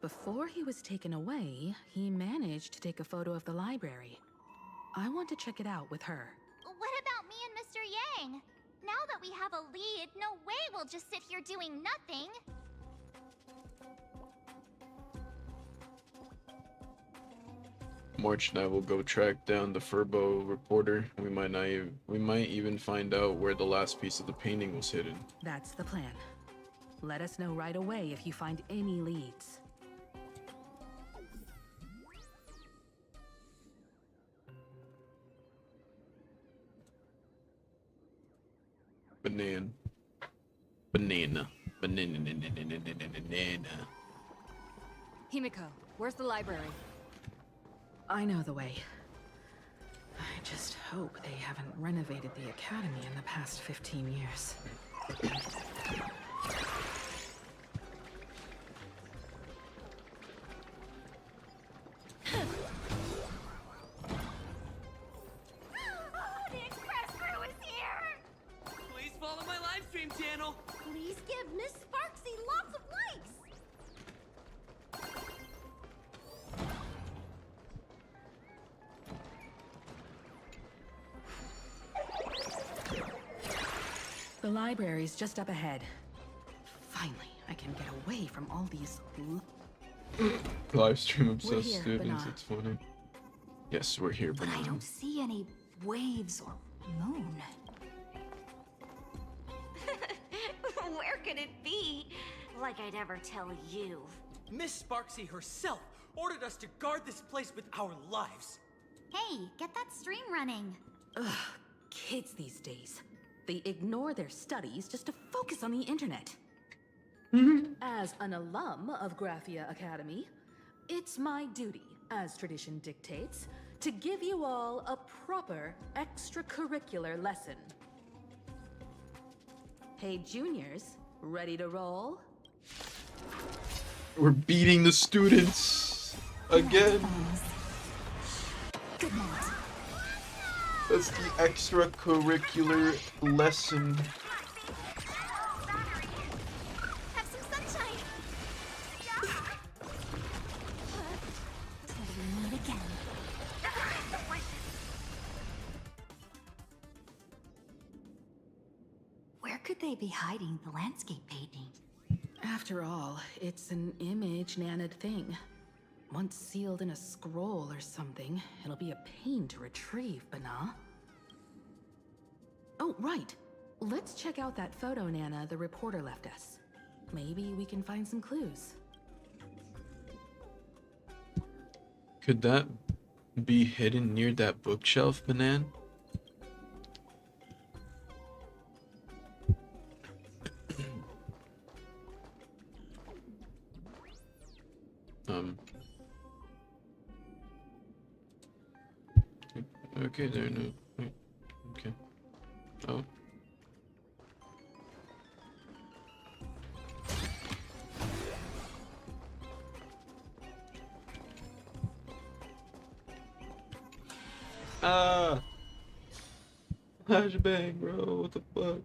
Before he was taken away, he managed to take a photo of the library. I want to check it out with her. What about me and Mr. Yang? Now that we have a lead, no way we'll just sit here doing nothing. March and I will go track down the Furbo reporter. We might even find out where the last piece of the painting was hidden. That's the plan. Let us know right away if you find any leads. Banana. Himeko, where's the library? I know the way. I just hope they haven't renovated the academy in the past 15 years. The Express crew is here! Please follow my live stream channel. Please give Miss Sparksy lots of likes! The library's just up ahead. Finally, I can get away from all these... Live stream We're obsessed here, students, Bana. it's funny. Yes, we're here, But I Banana. don't see any waves or moon. Where could it be? Like I'd ever tell you. Miss Sparksy herself ordered us to guard this place with our lives. Hey, get that stream running. Ugh, kids these days. They ignore their studies just to focus on the internet. As an alum of Graphia Academy, it's my duty, as tradition dictates, to give you all a proper extracurricular lesson. Hey, juniors, ready to roll? We're beating the students again. Good night. That's the extracurricular lesson. Have some sunshine. Till we meet again. Where could they be hiding the landscape painting? After all, it's an image-nanted thing. Once sealed in a scroll or something, it'll be a pain to retrieve, Bana. Oh, right. Let's check out that photo Nana the reporter left us. Maybe we can find some clues. Could that be hidden near that bookshelf, Banan? Okay, there, no. Wait, okay. Oh. Ah! Flashbang, bro, what the fuck?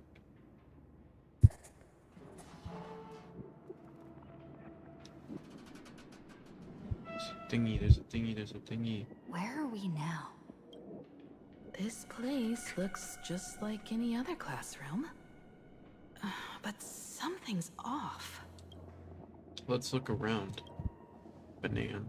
There's a thingy. Where are we now? This place looks just like any other classroom. But something's off. Let's look around. Banana.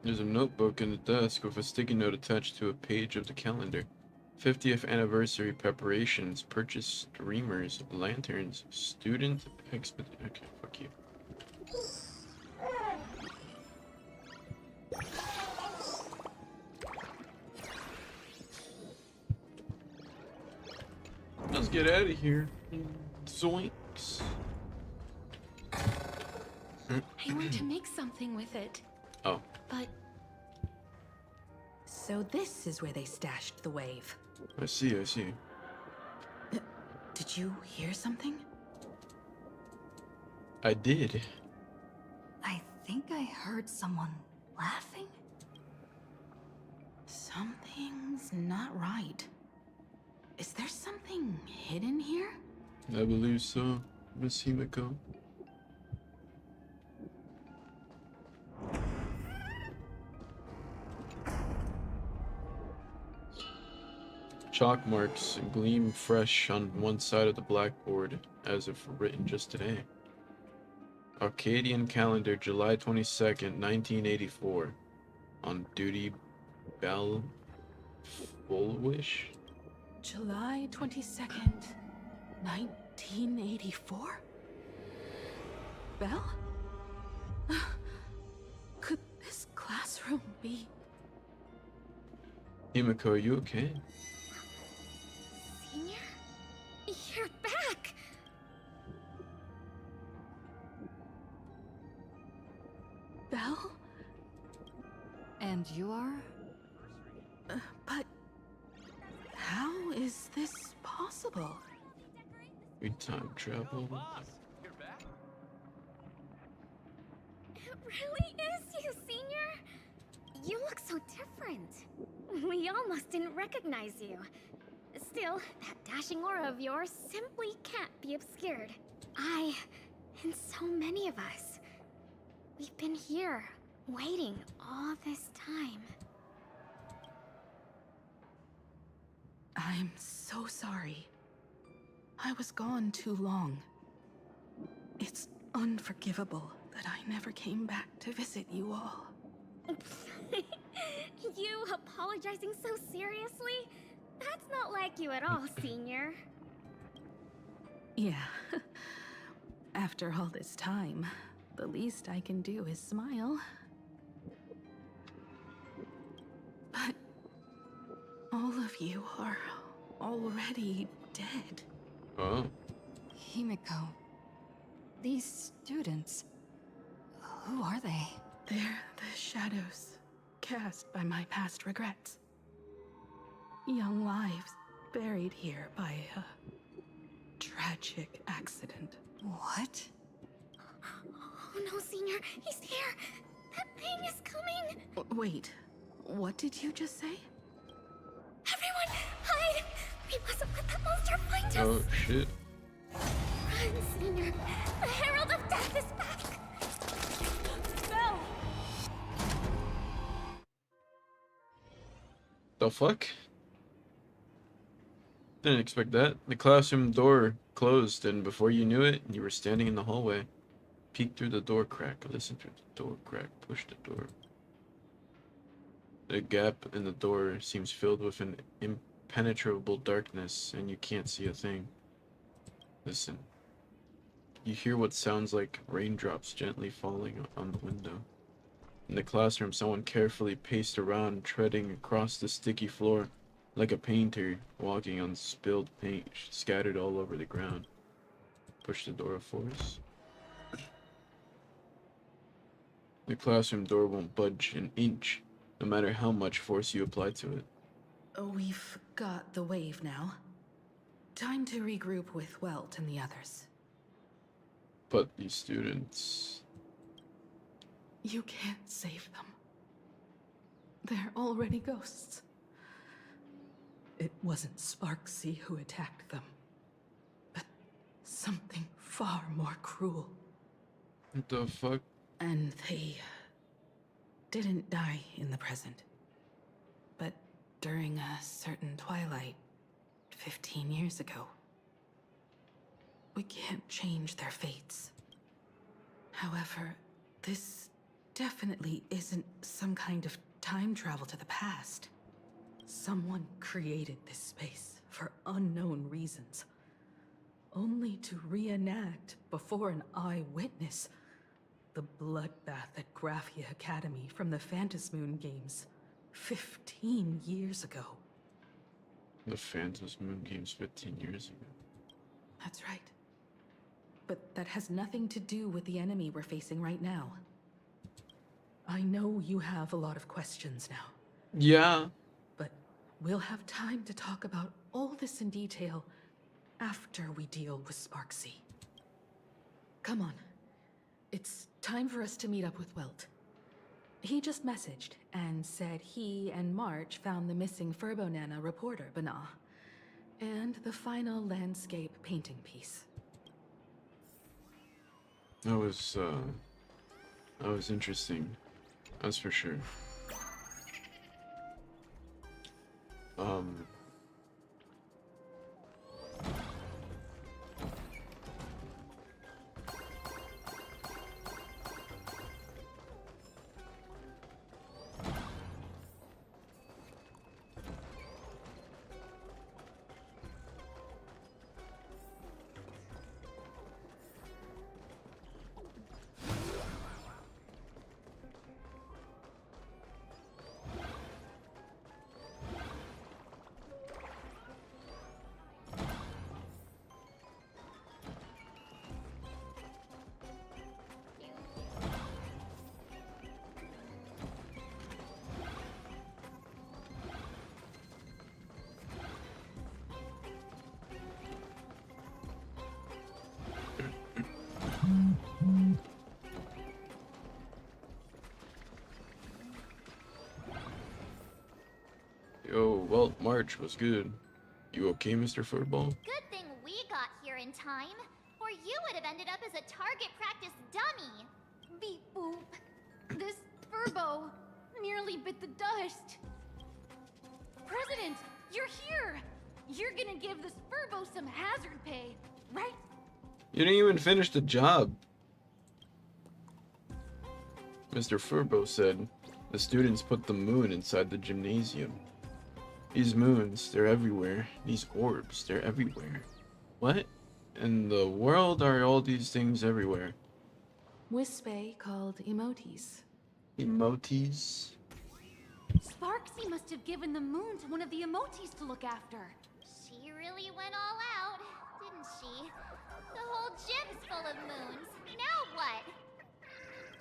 There's a notebook in the desk with a sticky note attached to a page of the calendar. 50th anniversary preparations, purchase streamers, lanterns, student expedition. Okay, fuck you. Let's get out of here. Zoinks. I want to make something with it. Oh. But... So this is where they stashed the wave. I see. Did you hear something? I did. I think I heard someone laughing. Something's not right. Is there something hidden here? I believe so, Miss Himiko. Chalk marks gleam fresh on one side of the blackboard, as if written just today. Arcadian calendar, July 22nd, 1984. On duty, Bell Fulwish? July 22nd, 1984? Belle? Could this classroom be... Himiko, are you okay? Senior? You're back! Belle? And you are? But... how is this possible? We time travel. It really is you, Senior! You look so different. We almost didn't recognize you. Still, that dashing aura of yours simply can't be obscured. I, and so many of us, we've been here, waiting all this time. I'm so sorry. I was gone too long. It's unforgivable that I never came back to visit you all. You apologizing so seriously? That's not like you at all, Senior. Yeah. After all this time, the least I can do is smile. All of you are already dead. Oh. Himiko, these students, who are they? They're the shadows cast by my past regrets. Young lives buried here by a tragic accident. What? Oh no, Senior, he's here! That thing is coming! Wait, what did you just say? Everyone, hide! We mustn't let that monster find us! Oh shit. Run, Senior! The Herald of Death is back! Belle! The fuck? Didn't expect that. The classroom door closed, and before you knew it, you were standing in the hallway. Peek through the door crack, listen through the door crack, push the door. The gap in the door seems filled with an impenetrable darkness, and you can't see a thing. Listen. You hear what sounds like raindrops gently falling on the window. In the classroom, someone carefully paced around, treading across the sticky floor, like a painter walking on spilled paint scattered all over the ground. Push the door of force. The classroom door won't budge an inch, no matter how much force you apply to it. We've got the wave now. Time to regroup with Welt and the others. But these students... You can't save them. They're already ghosts. It wasn't Sparksea who attacked them, but something far more cruel. What the fuck? And they didn't die in the present, but during a certain twilight 15 years ago. We can't change their fates. However, this definitely isn't some kind of time travel to the past. Someone created this space for unknown reasons, only to reenact before an eyewitness the bloodbath at Graphia Academy from the Phantasmoon games 15 years ago. The Phantasmoon games 15 years ago. That's right. But that has nothing to do with the enemy we're facing right now. I know you have a lot of questions now. Yeah. But we'll have time to talk about all this in detail after we deal with Sparksea. Come on. It's time for us to meet up with Welt. He just messaged and said he and March found the missing Furbonana reporter, Bana, and the final landscape painting piece. That was interesting. That's for sure. Yo, well, March was good. You okay, Mr. Furball? Good thing we got here in time, or you would have ended up as a target practice dummy. Beep boop. This Furbo nearly bit the dust. President, you're here! You're gonna give this Furbo some hazard pay, right? You didn't even finish the job. Mr. Furbo said the students put the moon inside the gymnasium. These moons, they're everywhere. These orbs, they're everywhere. What in the world are all these things everywhere? Wispe called emotes. Emotes? Sparksy must have given the moon to one of the emotes to look after. She really went all out, didn't she? The whole gym's full of moons. Now what?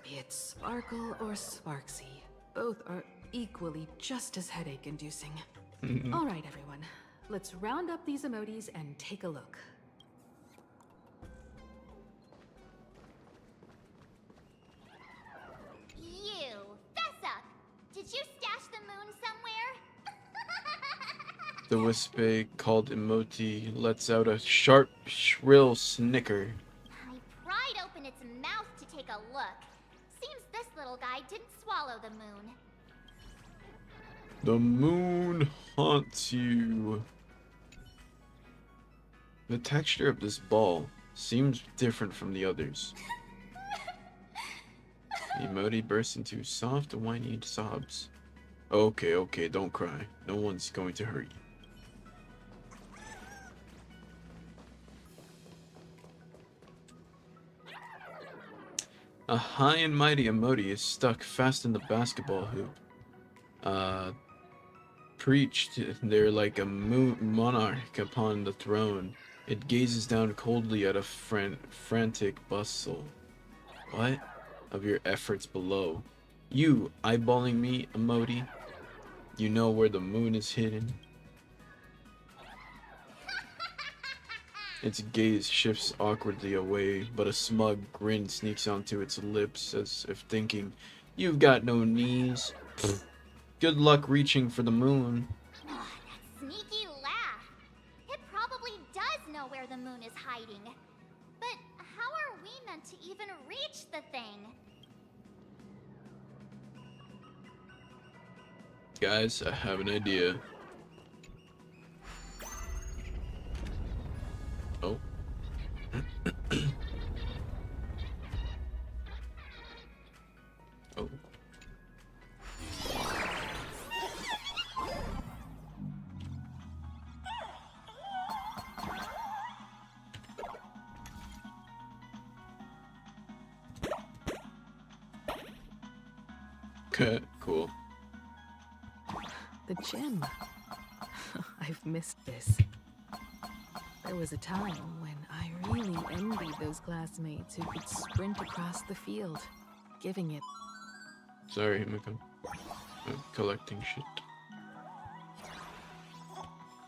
Be it Sparkle or Sparksy, both are equally just as headache-inducing. All right, everyone. Let's round up these emotes and take a look. You, fess up. Did you stash the moon somewhere? The Wispe, called Emoti, lets out a sharp, shrill snicker. I pried open its mouth to take a look. Seems this little guy didn't swallow the moon. The moon haunts you. The texture of this ball seems different from the others. The emoji bursts into soft, whiny sobs. Okay, don't cry. No one's going to hurt you. A high and mighty emoji is stuck fast in the basketball hoop. Preached, they're like a monarch upon the throne. It gazes down coldly at a frantic bustle. What? Of your efforts below. You, eyeballing me, emoji? You know where the moon is hidden? Its gaze shifts awkwardly away, but a smug grin sneaks onto its lips as if thinking, you've got no knees. Good luck reaching for the moon. That sneaky laugh. It probably does know where the moon is hiding. But how are we meant to even reach the thing? Guys, I have an idea. Oh. Oh. Okay, cool. The gym. I've missed this. There was a time when I really envied those classmates who could sprint across the field, giving it. Sorry, Himiko. I'm collecting shit.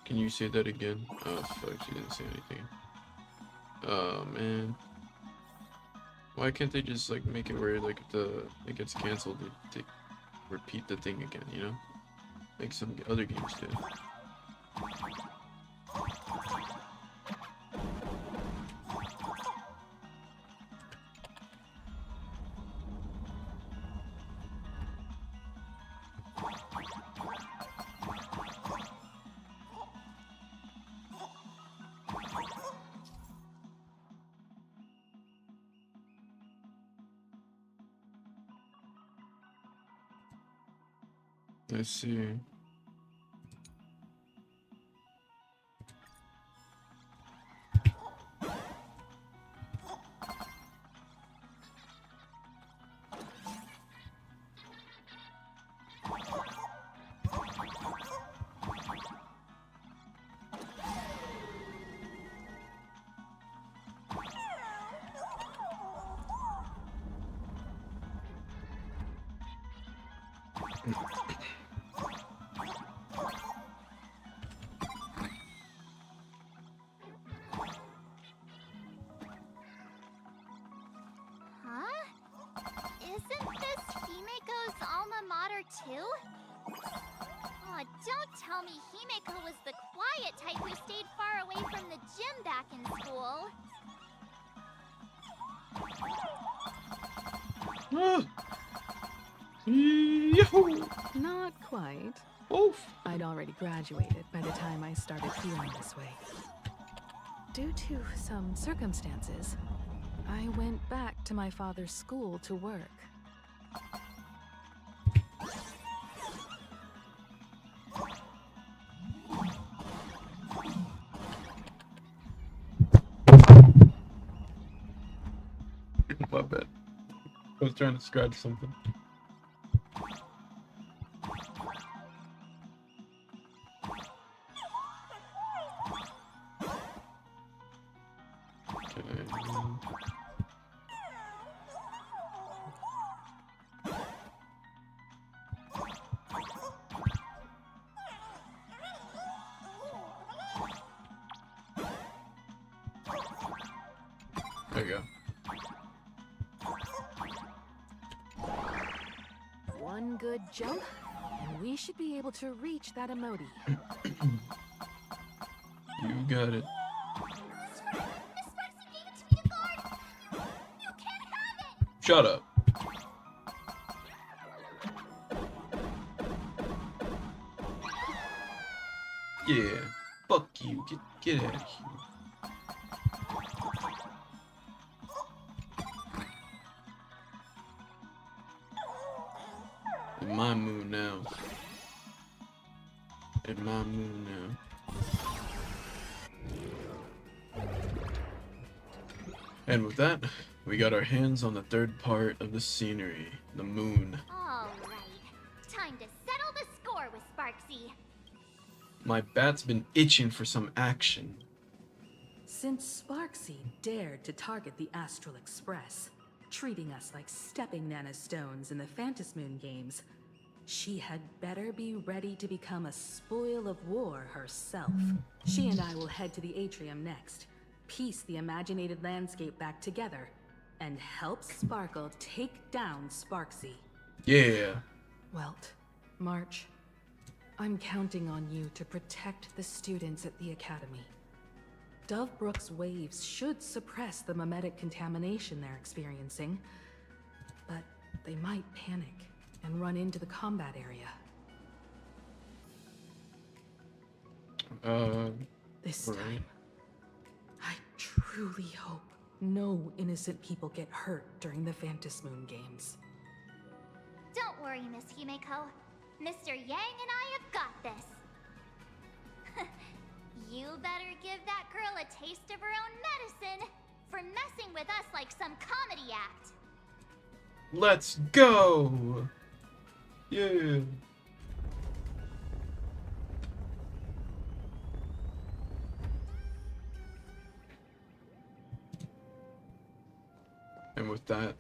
Can you say that again? Oh fuck, she didn't say anything. Oh man. Why can't they just like make it where like it gets cancelled to repeat the thing again, you know? Like some other games do. I see. Too? Aw, don't tell me Himeko was the quiet type who stayed far away from the gym back in school. Yahoo! Not quite. Oof. I'd already graduated by the time I started feeling this way. Due to some circumstances, I went back to my father's school to work. My bad. I was trying to scratch something. There you go. One good jump, and we should be able to reach that emoji. You got it. Shut up. Yeah. Fuck you. Get out of here. In my mood now. In my mood now. And with that, we got our hands on the third part of the scenery, the moon. All right. Time to settle the score with Sparksy. My bat's been itching for some action. Since Sparksy dared to target the Astral Express, treating us like stepping nanostones in the Phantasmoon games, she had better be ready to become a spoil of war herself. She and I will head to the atrium next, piece the imaginated landscape back together, and help Sparkle take down Sparksy. Yeah. Welt, March, I'm counting on you to protect the students at the Academy. Dovebrook's waves should suppress the memetic contamination they're experiencing, but they might panic and run into the combat area. This time, I truly hope no innocent people get hurt during the Phantasmoon games. Don't worry, Miss Himeko. Mr. Yang and I have got this. You better give that girl a taste of her own medicine for messing with us like some comedy act. Let's go! Yeah. And with that,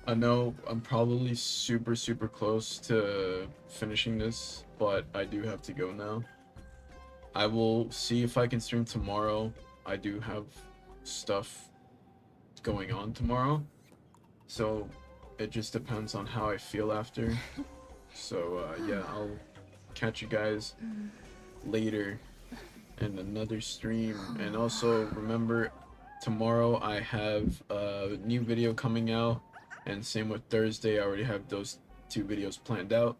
I know I'm probably super close to finishing this, but I do have to go now. I will see if I can stream tomorrow. I do have stuff going on tomorrow, so it just depends on how I feel after. So yeah, I'll catch you guys later in another stream. And also remember, tomorrow I have a new video coming out, and same with Thursday. I already have those 2 videos planned out.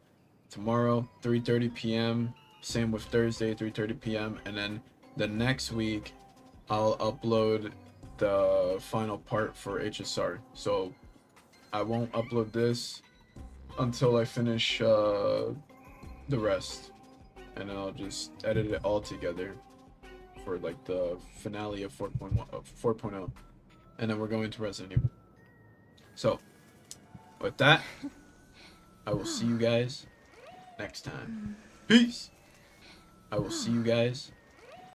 Tomorrow 3:30 p.m. Same with Thursday, 3:30 p.m. And then the next week, I'll upload the final part for HSR. So I won't upload this until I finish the rest. And then I'll just edit it all together for like the finale of 4.0. And then we're going to Resident Evil. So with that, I will see you guys next time. Peace! I will see you guys